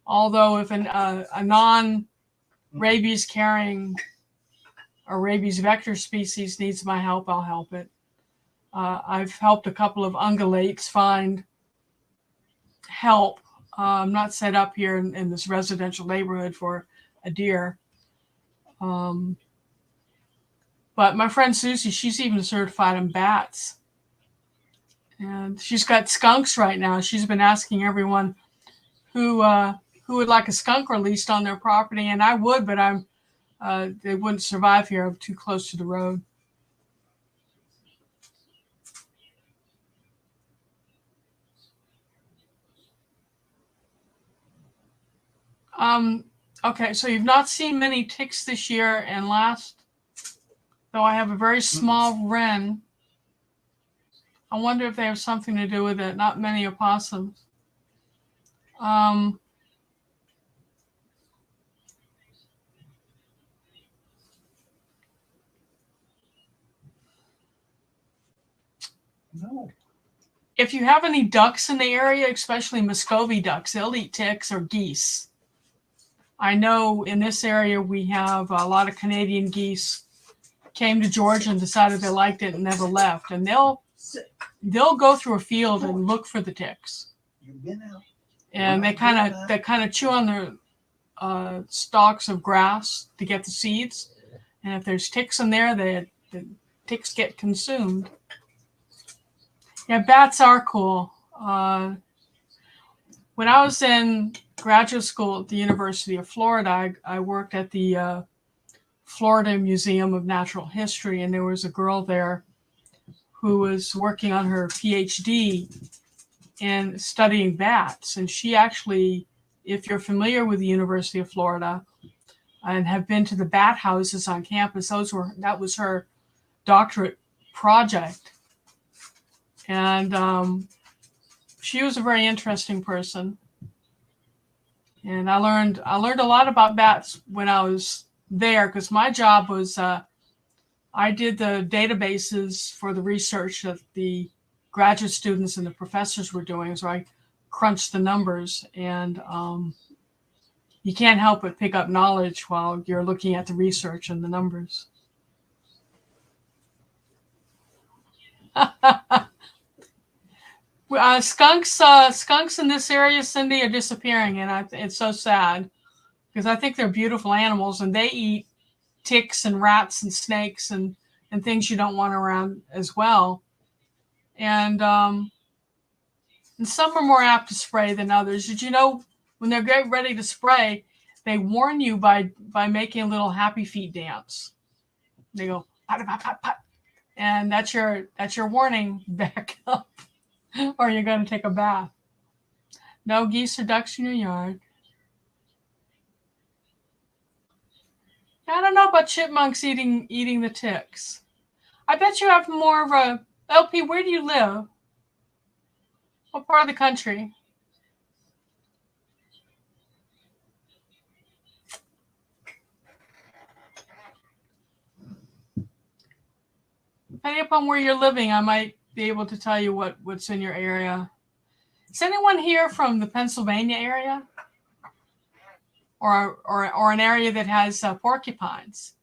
Although if a non-rabies carrying or rabies vector species needs my help, I'll help it. I've helped a couple of ungulates find help. I'm not set up here in this residential neighborhood for a deer. But my friend Susie, she's even certified in bats. And she's got skunks right now. She's been asking everyone who would like a skunk released on their property, and I would, but they wouldn't survive here. I'm too close to the road. Okay, so you've not seen many ticks this year, and last, though I have a very small wren. I wonder if they have something to do with it. Not many opossums. No. If you have any ducks in the area, especially Muscovy ducks, they'll eat ticks, or geese. I know in this area we have a lot of Canadian geese came to Georgia and decided they liked it and never left. And they'll go through a field and look for the ticks. And they kind of chew on their stalks of grass to get the seeds. And if there's ticks in there, the ticks get consumed. Yeah, bats are cool. When I was in graduate school at the University of Florida, I worked at the Florida Museum of Natural History, and there was a girl there who was working on her PhD in studying bats. And she actually, if you're familiar with the University of Florida and have been to the bat houses on campus, that was her doctorate project. And she was a very interesting person. And I learned a lot about bats when I was there, because my job was I did the databases for the research that the graduate students and the professors were doing. So I crunched the numbers, and you can't help but pick up knowledge while you're looking at the research and the numbers. Skunks in this area, Cindy, are disappearing, and it's so sad because I think they're beautiful animals, and they eat ticks and rats and snakes and things you don't want around as well. And some are more apt to spray than others. Did you know when they're getting ready to spray, they warn you by making a little happy feet dance. They go pat pat pat pat, and that's your warning. Back up, or you're going to take a bath. No geese or ducks in your yard. I don't know about chipmunks eating the ticks. I bet you have more of a LP. Where do you live? What part of the country? Depending upon where you're living, I might be able to tell you what's in your area. Is anyone here from the Pennsylvania area? Or an area that has porcupines?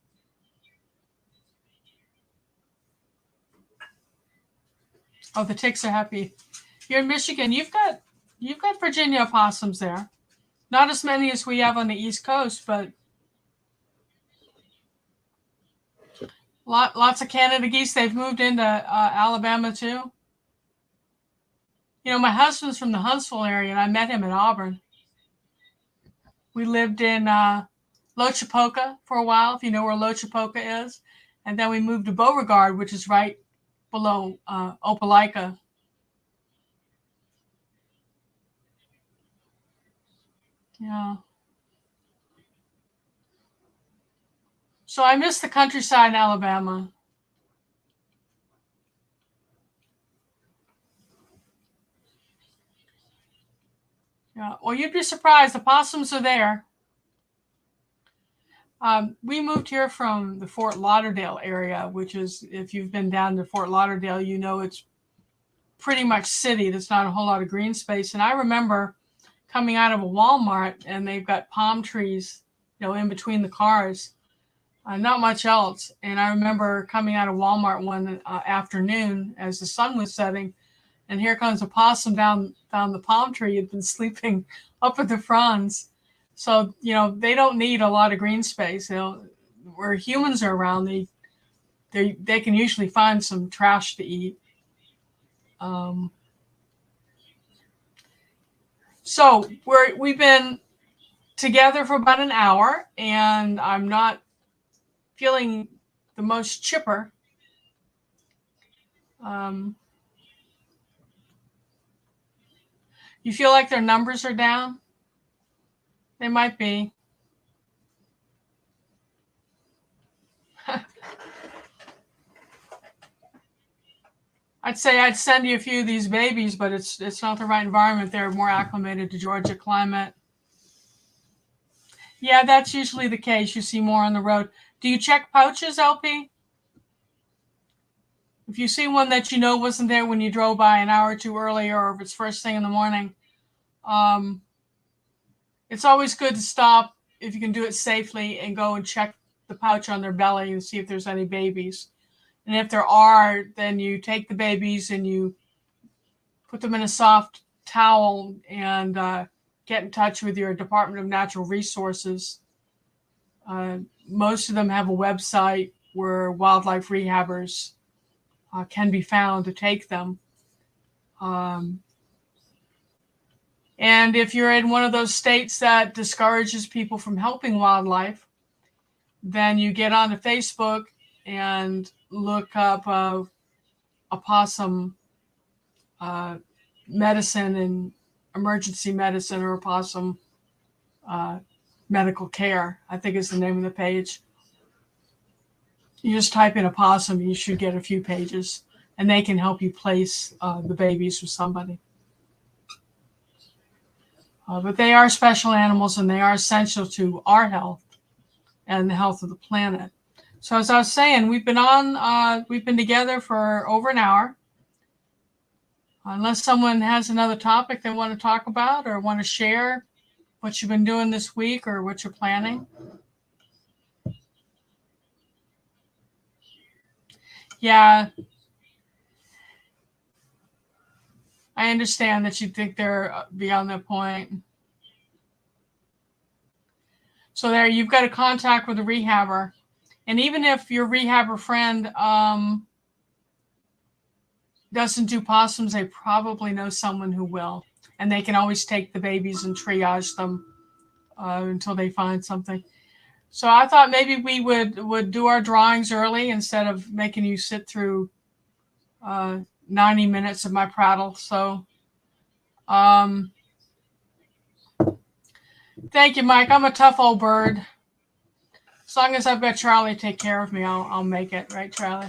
Oh, the ticks are happy. You're in Michigan. You've got Virginia opossums there. Not as many as we have on the East Coast, but lots of Canada geese. They've moved into Alabama too. You know, my husband's from the Huntsville area, and I met him in Auburn. We lived in Lochapoka for a while, if you know where Lochapoka is. And then we moved to Beauregard, which is right below Opelika. Yeah. So I miss the countryside in Alabama. Yeah. Well, you'd be surprised. The possums are there. We moved here from the Fort Lauderdale area, which is, if you've been down to Fort Lauderdale, you know it's pretty much city. There's not a whole lot of green space. And I remember coming out of a Walmart, and they've got palm trees, you know, in between the cars. Not much else. And I remember coming out of Walmart one afternoon as the sun was setting, and here comes a possum down the palm tree. Had been sleeping up at the fronds. So, you know, they don't need a lot of green space. Where humans are around, they can usually find some trash to eat. So we've been together for about an hour, and I'm not feeling the most chipper. You feel like their numbers are down? They might be. I'd say I'd send you a few of these babies, but it's not the right environment. They're more acclimated to Georgia climate. Yeah, that's usually the case. You see more on the road. Do you check pouches, LP? If you see one that you know wasn't there when you drove by an hour or two earlier, or if it's first thing in the morning, it's always good to stop if you can do it safely and go and check the pouch on their belly and see if there's any babies. And if there are, then you take the babies and you put them in a soft towel and get in touch with your Department of Natural Resources. Most of them have a website where wildlife rehabbers can be found to take them. And if you're in one of those states that discourages people from helping wildlife, then you get onto Facebook and look up opossum medicine and emergency medicine, or opossum medical care, I think is the name of the page. You just type in opossum, you should get a few pages, and they can help you place the babies with somebody. But they are special animals, and they are essential to our health and the health of the planet. So as I was saying, we've been together for over an hour. Unless someone has another topic they want to talk about or want to share what you've been doing this week or what you're planning. Yeah. I understand that you think they're beyond that point. So there, you've got a contact with a rehabber. And even if your rehabber friend doesn't do possums, they probably know someone who will. And they can always take the babies and triage them until they find something. So I thought maybe we would do our drawings early instead of making you sit through 90 minutes of my prattle. So thank you, Mike. I'm a tough old bird. As long as I've got Charlie to take care of me, I'll make it. Right, Charlie?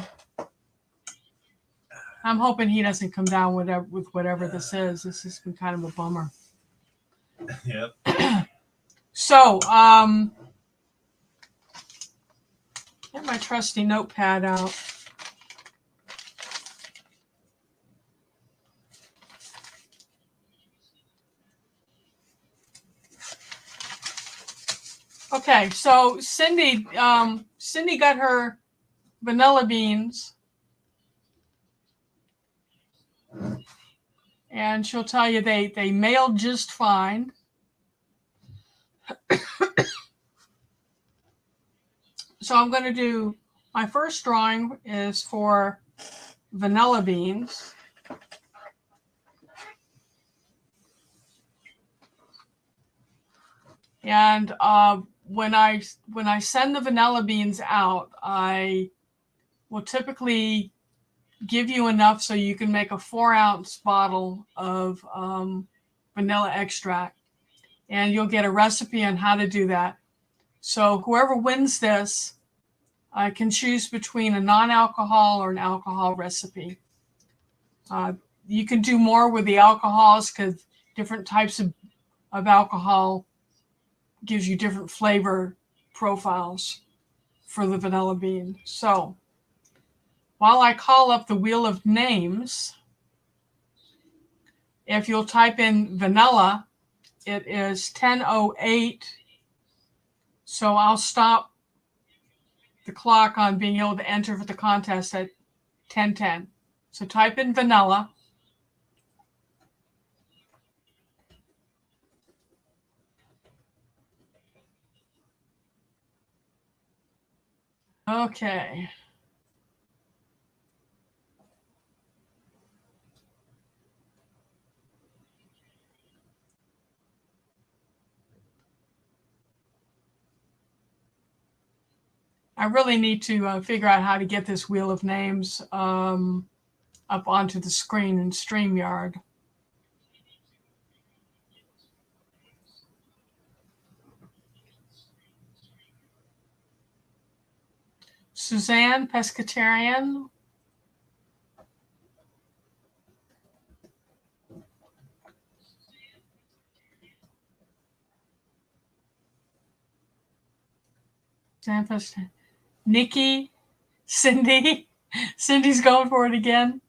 I'm hoping he doesn't come down with whatever this is. This has been kind of a bummer. Yep. So, get my trusty notepad out. Okay, so Cindy got her vanilla beans, and she'll tell you they mailed just fine. So I'm going to do, my first drawing is for vanilla beans. And when I send the vanilla beans out, I will typically give you enough so you can make a 4-ounce bottle of vanilla extract. And you'll get a recipe on how to do that. So whoever wins this can choose between a non-alcohol or an alcohol recipe. You can do more with the alcohols because different types of alcohol gives you different flavor profiles for the vanilla bean. So while I call up the wheel of names, if you'll type in vanilla, it is 10:08. So I'll stop the clock on being able to enter for the contest at 10:10. So type in vanilla. Okay. I really need to figure out how to get this wheel of names up onto the screen in StreamYard. Suzanne, pescatarian. Suzanne, pescatarian. Nikki, Cindy. Cindy's going for it again.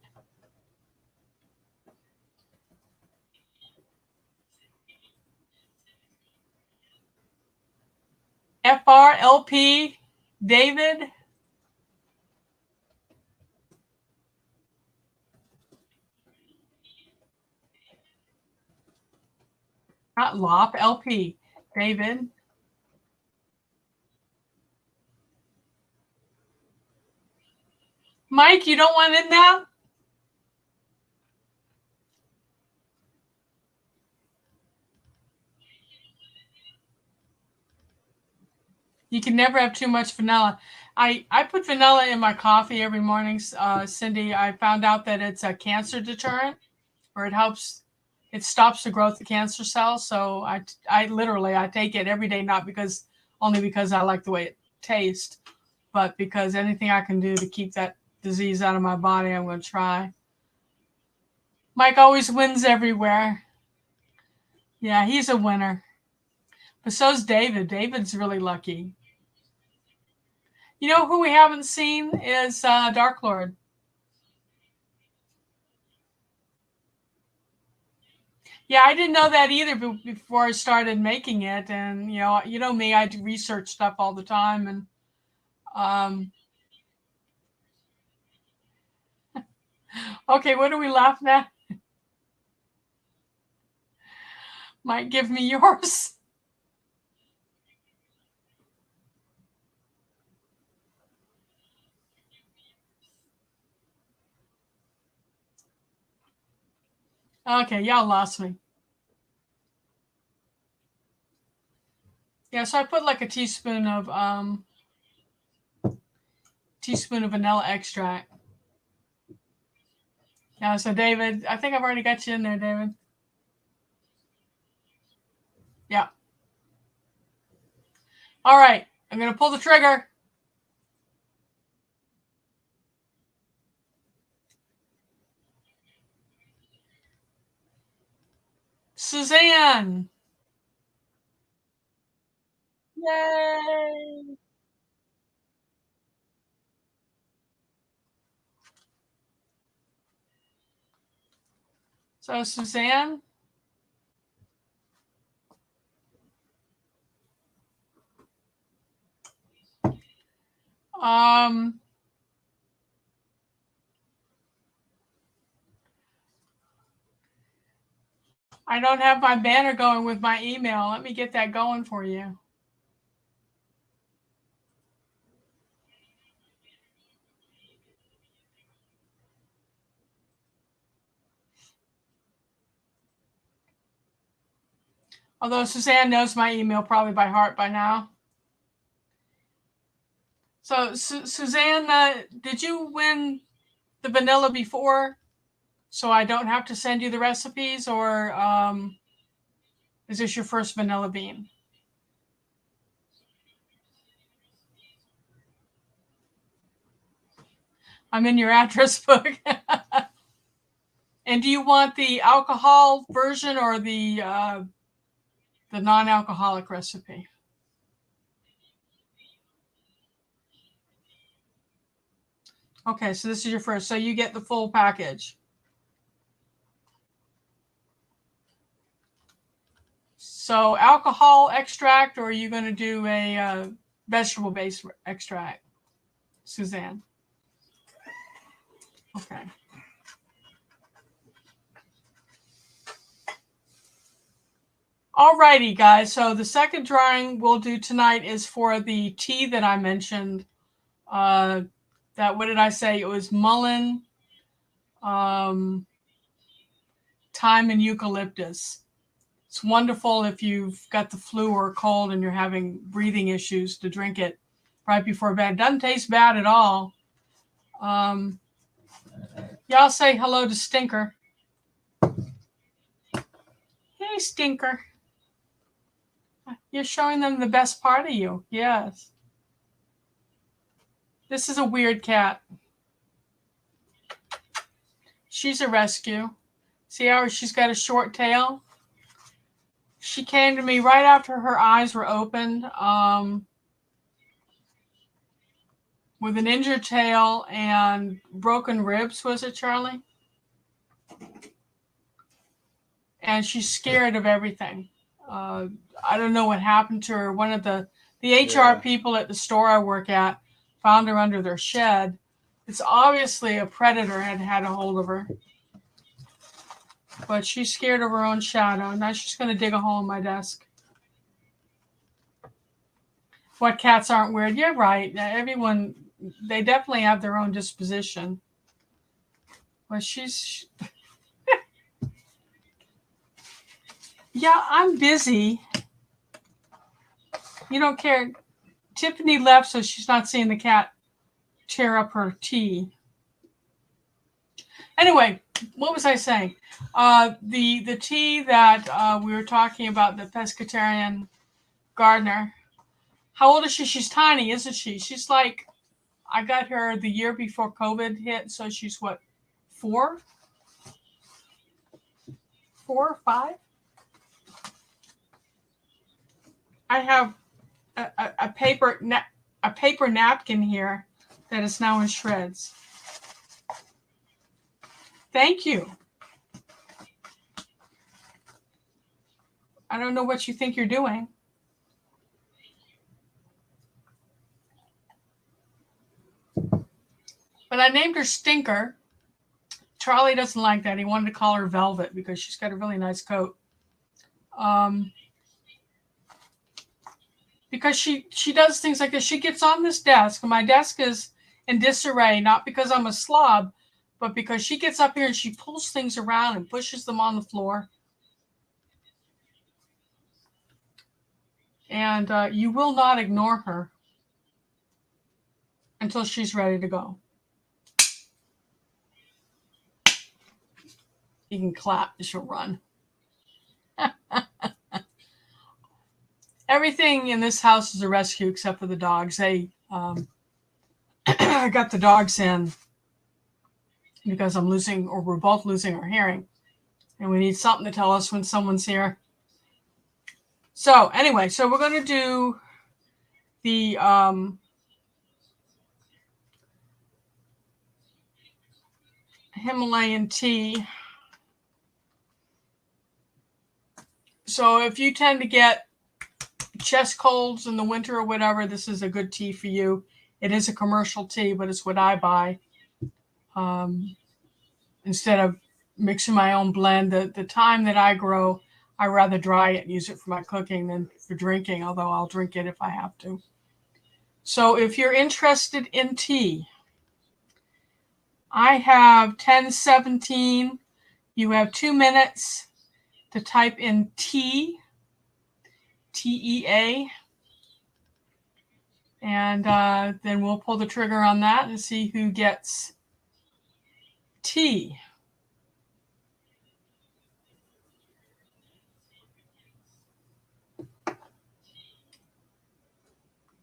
FRLP, David. Not Lop, LP, David. Mike, you don't want in now? You can never have too much vanilla. I put vanilla in my coffee every morning, Cindy. I found out that it's a cancer deterrent, or it stops the growth of cancer cells. So I literally take it every day, not only because I like the way it tastes, but because anything I can do to keep that disease out of my body, I'm going to try. Mike always wins everywhere. Yeah, he's a winner. But so's David. David's really lucky. You know who we haven't seen is Dark Lord. Yeah, I didn't know that either before I started making it. And you know me, I do research stuff all the time. And okay, what are we laughing at? Might give me yours. Okay, y'all lost me. Yeah, so I put like a teaspoon of vanilla extract. Yeah, so David, I think I've already got you in there, David. Yeah. All right, I'm gonna pull the trigger. Suzanne. Yay. So Suzanne, um, I don't have my banner going with my email. Let me get that going for you. Although Suzanne knows my email probably by heart by now. So Suzanne, did you win the vanilla before? So I don't have to send you the recipes, or is this your first vanilla bean? I'm in your address book. And do you want the alcohol version or the non-alcoholic recipe? Okay, so this is your first. So you get the full package. So alcohol extract, or are you going to do a vegetable-based extract, Suzanne? Okay. Alrighty, guys. So the second drawing we'll do tonight is for the tea that I mentioned. That, what did I say? It was mullein, thyme, and eucalyptus. It's wonderful if you've got the flu or a cold and you're having breathing issues to drink it right before bed. It doesn't taste bad at all. Y'all say hello to Stinker. Hey, Stinker. You're showing them the best part of you. Yes. This is a weird cat. She's a rescue. See how she's got a short tail? She came to me right after her eyes were opened, with an injured tail and broken ribs, was it, Charlie? And she's scared of everything. I don't know what happened to her. One of the HR people at the store I work at found her under their shed. It's obviously a predator had a hold of her. But she's scared of her own shadow. Now she's going to dig a hole in my desk. What cats aren't weird? You're right. Everyone, they definitely have their own disposition. But she's... Yeah, I'm busy. You don't care. Tiffany left, so she's not seeing the cat tear up her tea. Anyway, what was I saying? The tea that we were talking about, the pescatarian gardener. How old is she? She's tiny, isn't she? She's like, I got her the year before COVID hit, so she's what, 4? 4 or 5? I have a paper napkin here that is now in shreds. Thank you. I don't know what you think you're doing. But I named her Stinker. Charlie doesn't like that. He wanted to call her Velvet because she's got a really nice coat. Because she does things like this. She gets on this desk, and my desk is in disarray, not because I'm a slob, but because she gets up here and she pulls things around and pushes them on the floor. And you will not ignore her until she's ready to go. You can clap and she'll run. Everything in this house is a rescue except for the dogs. I got the dogs in because we're both losing our hearing. And we need something to tell us when someone's here. So anyway, we're going to do the Himalayan tea. So if you tend to get chest colds in the winter or whatever, this is a good tea for you. It is a commercial tea, but it's what I buy. Instead of mixing my own blend, the time that I grow, I rather dry it and use it for my cooking than for drinking, although I'll drink it if I have to. So if you're interested in tea, I have 1017. You have 2 minutes to type in tea, TEA, and then we'll pull the trigger on that and see who gets tea.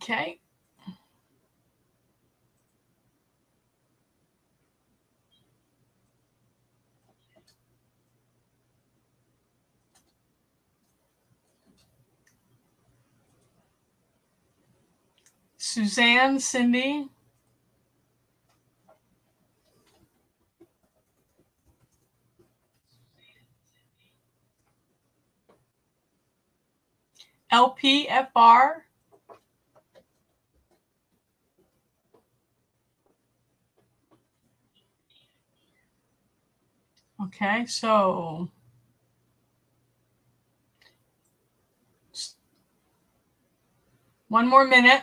Okay. Suzanne, Cindy. LPFR. Okay, so one more minute.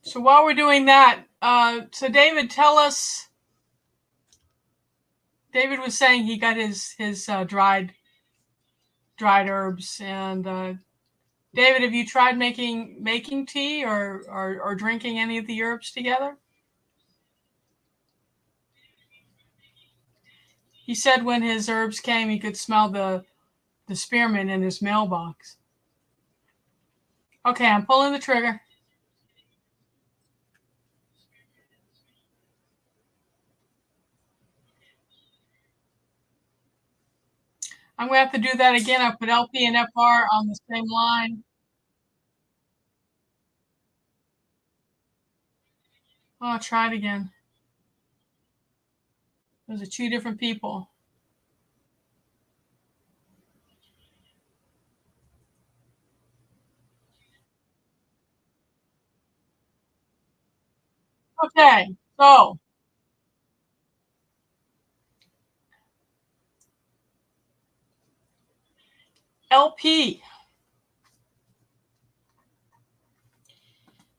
So while we're doing that, so David, tell us. David was saying he got his dried herbs, and David, have you tried making tea or drinking any of the herbs together? He said when his herbs came, he could smell the spearmint in his mailbox. Okay, I'm pulling the trigger. I'm going to have to do that again. I put LP and FR on the same line. Oh, I'll try it again. Those are two different people. Okay, so LP.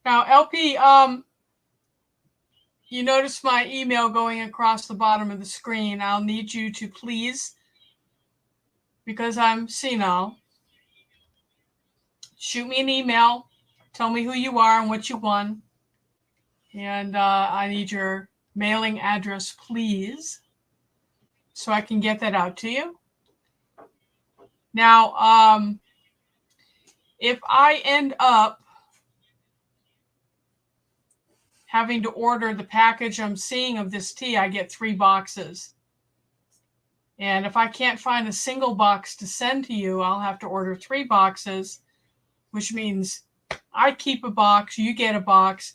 Now, LP, you notice my email going across the bottom of the screen. I'll need you to please, because I'm senile, shoot me an email. Tell me who you are and what you won. And I need your mailing address, please, so I can get that out to you. Now, if I end up having to order the package I'm seeing of this tea, I get 3 boxes. And if I can't find a single box to send to you, I'll have to order 3 boxes, which means I keep a box, you get a box.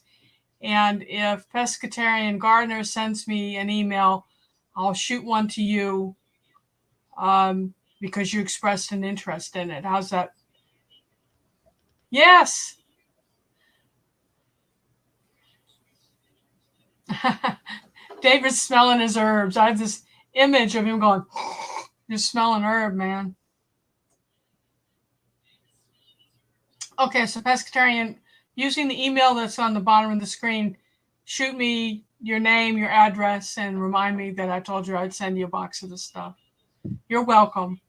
And if Pescatarian Gardener sends me an email, I'll shoot one to you because you expressed an interest in it. How's that? Yes. David's smelling his herbs. I have this image of him going, you're smelling herb, man. Okay, so pescatarian, using the email that's on the bottom of the screen, shoot me your name, your address, and remind me that I told you I'd send you a box of this stuff. You're welcome.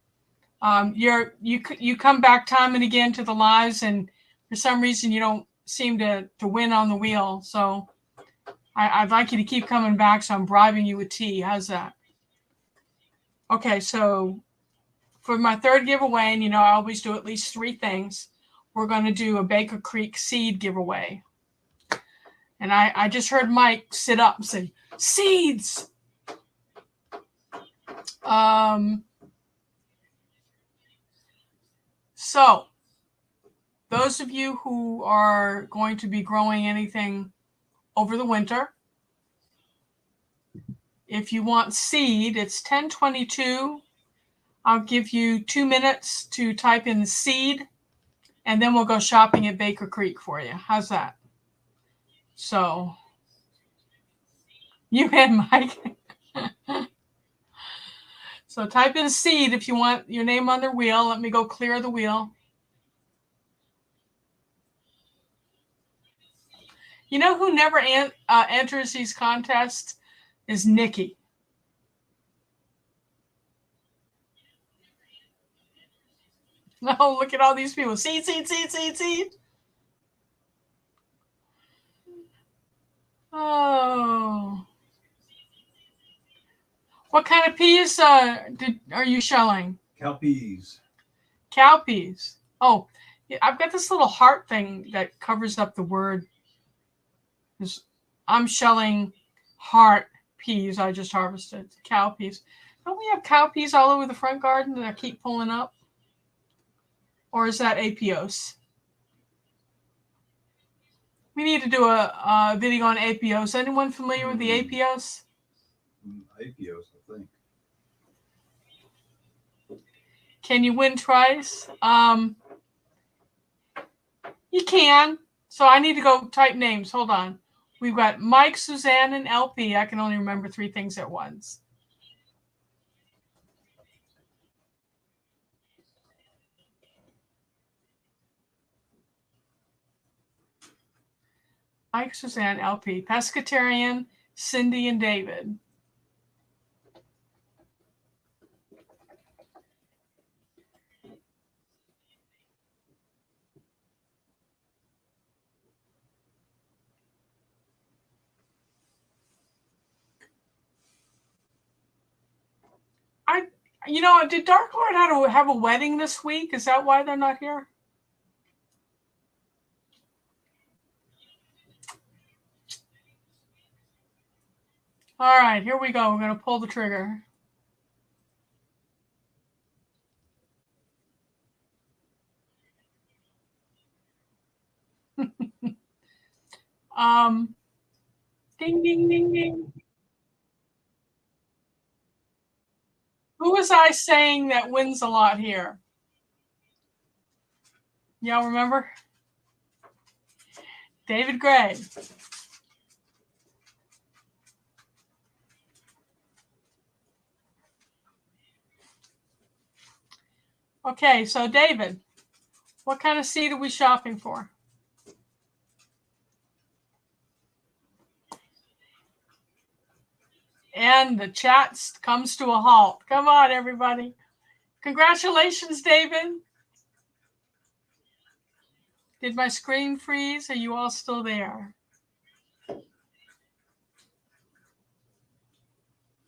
You come back time and again to the lives, and for some reason you don't seem to win on the wheel. So I'd like you to keep coming back. So I'm bribing you with tea. How's that? Okay, so for my third giveaway, and I always do at least 3 things, we're going to do a Baker Creek seed giveaway. And I just heard Mike sit up and say, seeds. So those of you who are going to be growing anything over the winter, if you want seed, it's 10:22. I'll give you 2 minutes to type in the seed, and then we'll go shopping at Baker Creek for you. How's that? So, you and Mike. So type in seed if you want your name on the wheel. Let me go clear the wheel. You know who never enters these contests is Nikki. No, look at all these people. Seed, seed, seed, seed, seed. Oh. What kind of peas are you shelling? Cowpeas. Cowpeas. Oh, yeah, I've got this little heart thing that covers up the word. I'm shelling heart peas I just harvested. Cowpeas. Don't we have cowpeas all over the front garden that I keep pulling up? Or is that Apios? We need to do a video on Apios. Anyone familiar with the Apios? Apios, I think. Can you win twice? You can. So I need to go type names. Hold on. We've got Mike, Suzanne, and LP. I can only remember 3 things at once. Mike, Suzanne, LP. Pescatarian, Cindy, and David. Did Dark Lord have a wedding this week? Is that why they're not here? All right, here we go. We're going to pull the trigger. Ding, ding, ding, ding. Who was I saying that wins a lot here? Y'all remember? David Gray. Okay, so David, what kind of seed are we shopping for? And the chat comes to a halt. Come on, everybody. Congratulations, David. Did my screen freeze? Are you all still there?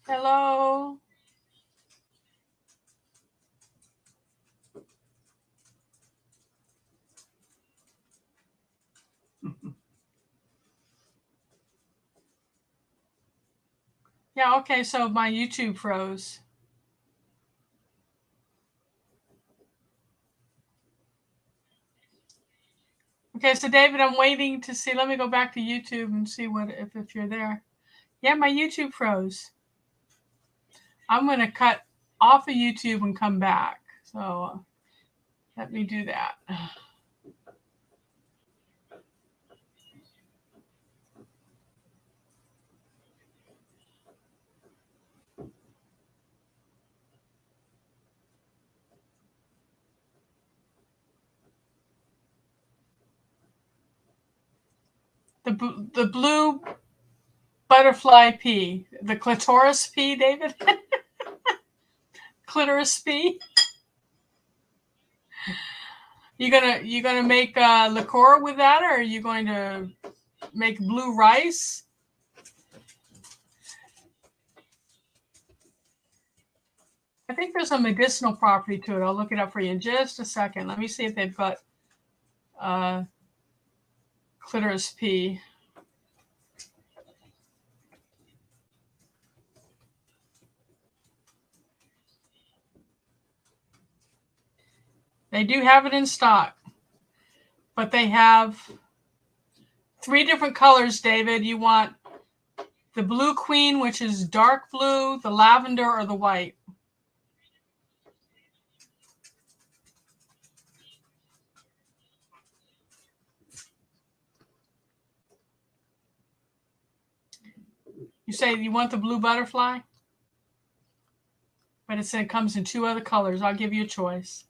Hello? Yeah, okay, so my YouTube froze. Okay, so David, I'm waiting to see. Let me go back to YouTube and see if you're there. Yeah, my YouTube froze. I'm going to cut off of YouTube and come back. So let me do that. The blue butterfly pea, the clitoris pea, David. Clitoris pea. You gonna make liqueur with that, or are you going to make blue rice? I think there's a medicinal property to it. I'll look it up for you in just a second. Let me see if they've got clitoris pea. They do have it in stock, but they have 3 different colors, David. You want the blue queen, which is dark blue, the lavender, or the white. You say you want the blue butterfly? But it comes in 2 other colors. I'll give you a choice.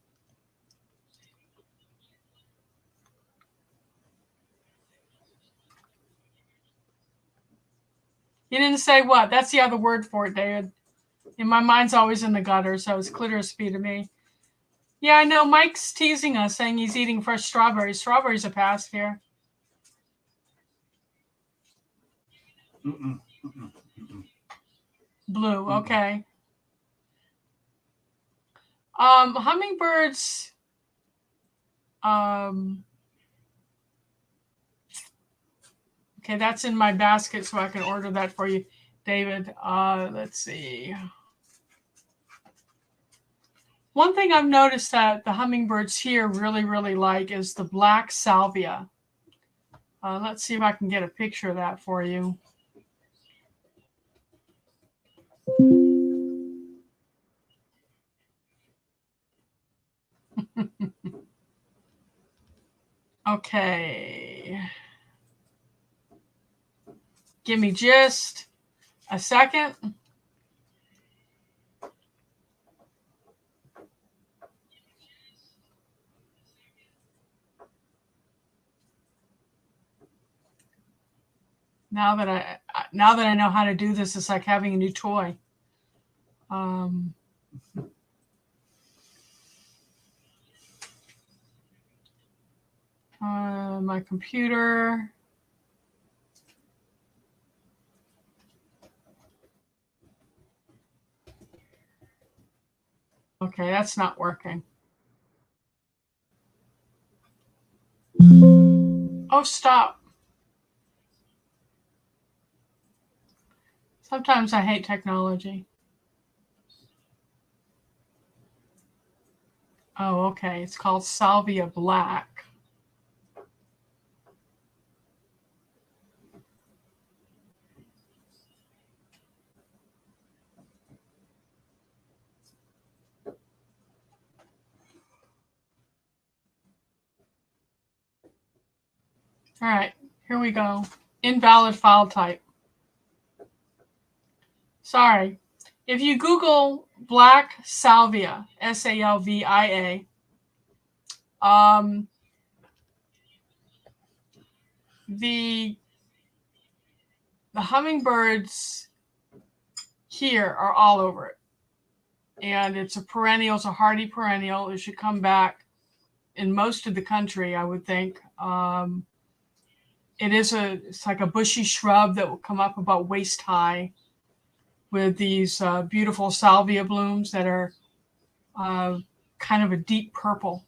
You didn't say what? That's the other word for it, David. And my mind's always in the gutter, so it's clitoris pea to me. Yeah, I know. Mike's teasing us, saying he's eating fresh strawberries. Strawberries are past here. Mm-mm, mm-mm, mm-mm. Blue, okay. Hummingbirds. Okay, that's in my basket, so I can order that for you, David. Let's see. One thing I've noticed that the hummingbirds here really, really like is the black salvia. Let's see if I can get a picture of that for you. Okay. Give me just a second. Now that I know how to do this, it's like having a new toy. My computer. Okay, that's not working. Oh, stop. Sometimes I hate technology. Oh, okay. It's called Salvia Black. All right, here we go. Invalid file type. Sorry. If you Google black salvia, salvia, the hummingbirds here are all over it. And it's a perennial, it's a hardy perennial. It should come back in most of the country, I would think. It's like a bushy shrub that will come up about waist high with these beautiful salvia blooms that are kind of a deep purple.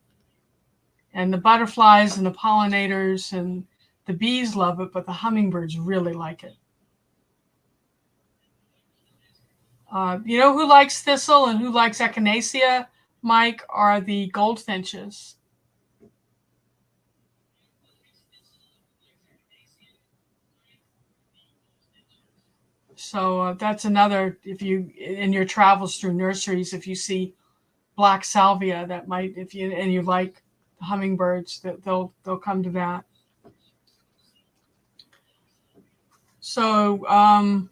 And the butterflies and the pollinators and the bees love it, but the hummingbirds really like it. You know who likes thistle and who likes echinacea, Mike, are the goldfinches. So that's another, if you, in your travels through nurseries, if you see black salvia, that might, if you, and you like hummingbirds, that they'll come to that. So,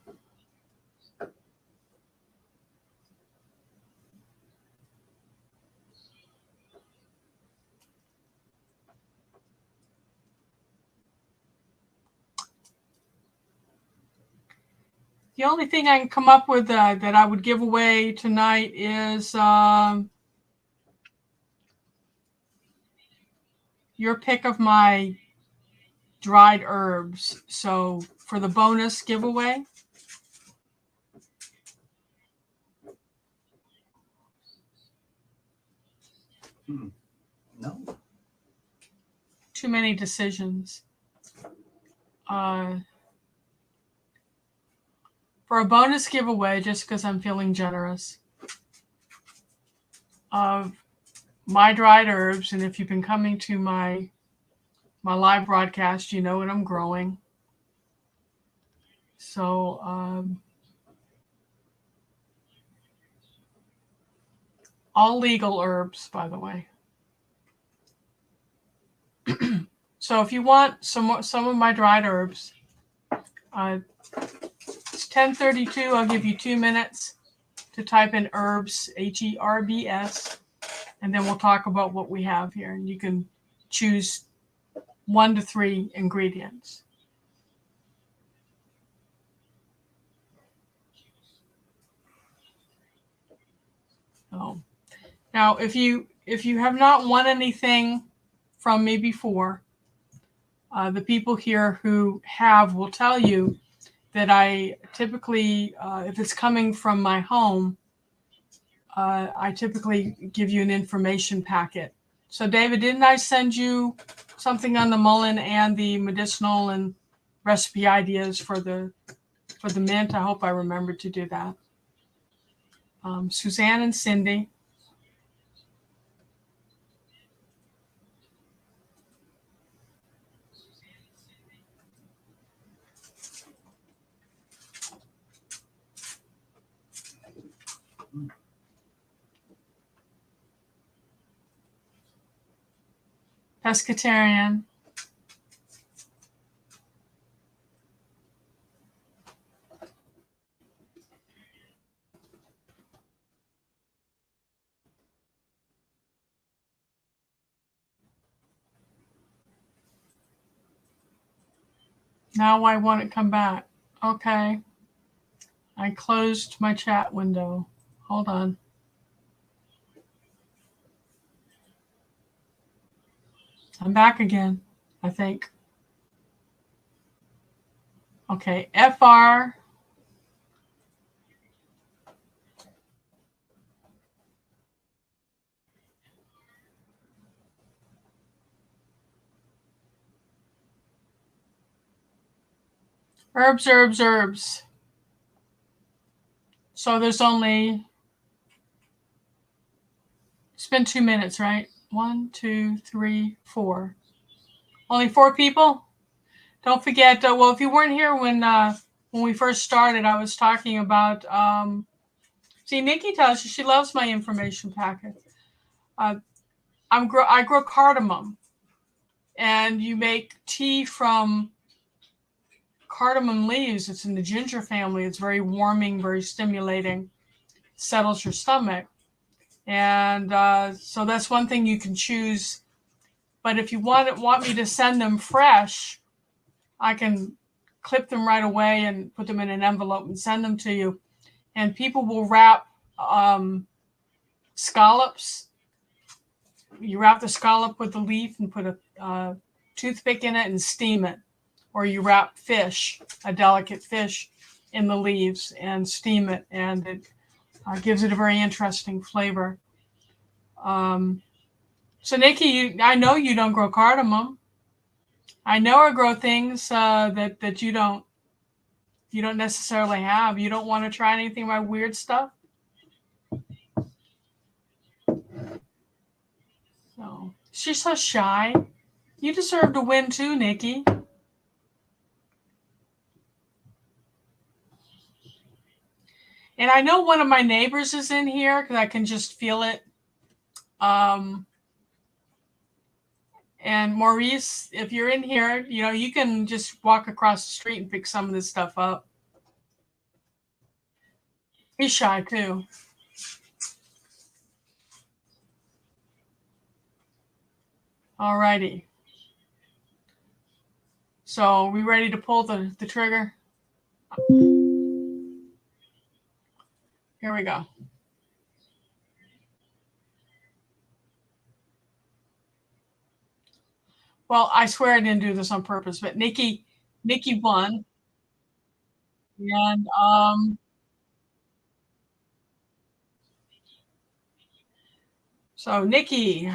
The only thing I can come up with that I would give away tonight is your pick of my dried herbs. So for the bonus giveaway, No. too many decisions. For a bonus giveaway, just because I'm feeling generous, of my dried herbs, and if you've been coming to my live broadcast, you know what I'm growing. So all legal herbs, by the way. So if you want some of my dried herbs, it's 10:32. I'll give you 2 minutes to type in herbs, HERBS, and then we'll talk about what we have here. And you can choose 1 to 3 ingredients. So now, if you have not won anything from me before, the people here who have will tell you that I typically, if it's coming from my home, I typically give you an information packet. So David, didn't I send you something on the mullein and the medicinal and recipe ideas for the mint? I hope I remembered to do that. Suzanne and Cindy. Pescatarian. Now I want it come back. Okay. I closed my chat window. Hold on. I'm back again, I think. Okay, FR. Herbs, herbs, herbs. So there's only, it's been 2 minutes, right? 1, 2, 3, 4. Only 4 people? Don't forget, well, if you weren't here when we first started, I was talking about, see, Nikki tells you she loves my information packet. I grow cardamom, and you make tea from cardamom leaves. It's in the ginger family. It's very warming, very stimulating, settles your stomach. And so that's one thing you can choose. But if you want me to send them fresh, I can clip them right away and put them in an envelope and send them to you. And people will wrap scallops. You wrap the scallop with the leaf and put a toothpick in it and steam it. Or you wrap fish, a delicate fish, in the leaves and steam it, and it gives it a very interesting flavor. So Nikki, I know you don't grow cardamom. I know I grow things that you don't necessarily have. You don't want to try anything of my weird stuff? So she's so shy. You deserve to win too, Nikki. And I know one of my neighbors is in here because I can just feel it. And Maurice, if you're in here, you can just walk across the street and pick some of this stuff up. He's shy too. All righty. So are we ready to pull the trigger? Here we go. Well, I swear I didn't do this on purpose, but Nikki won. And so Nikki,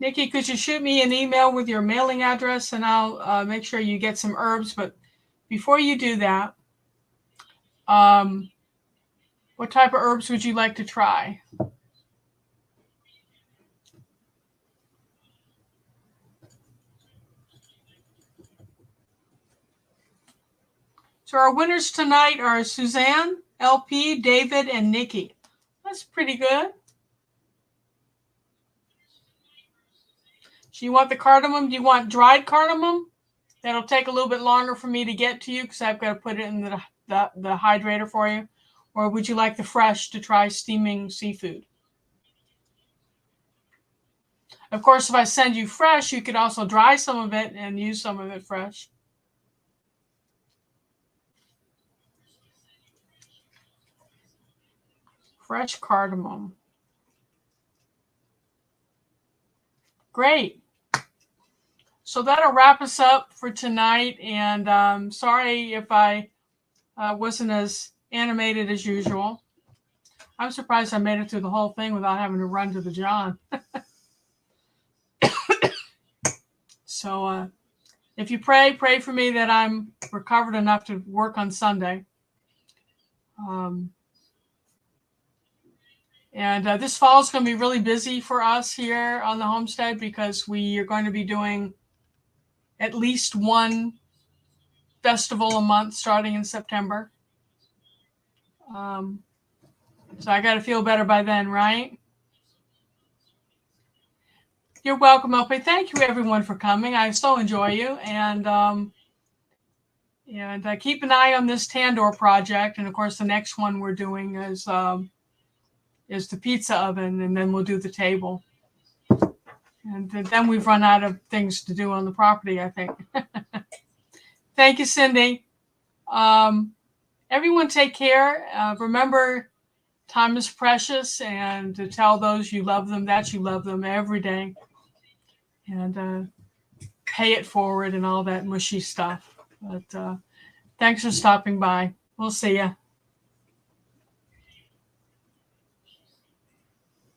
could you shoot me an email with your mailing address and I'll make sure you get some herbs. But before you do that, what type of herbs would you like to try? So our winners tonight are Suzanne, LP, David, and Nikki. That's pretty good. So you want the cardamom? Do you want dried cardamom? That'll take a little bit longer for me to get to you because I've got to put it in the hydrator for you. Or would you like the fresh to try steaming seafood? Of course, if I send you fresh, you could also dry some of it and use some of it fresh. Fresh cardamom. Great. So that'll wrap us up for tonight. And sorry if I wasn't as animated as usual. I'm surprised I made it through the whole thing without having to run to the John. So if you pray for me that I'm recovered enough to work on Sunday. And this fall is going to be really busy for us here on the homestead because we are going to be doing at least one festival a month starting in September. So I got to feel better by then, right? You're welcome, LP. Thank you, everyone, for coming. I so enjoy you. And keep an eye on this Tandoor project. And, of course, the next one we're doing is the pizza oven, and then we'll do the table. And then we've run out of things to do on the property, I think. Thank you, Cindy. Everyone take care. Remember, time is precious, and to tell those you love them that you love them every day. And pay it forward and all that mushy stuff. But thanks for stopping by. We'll see ya.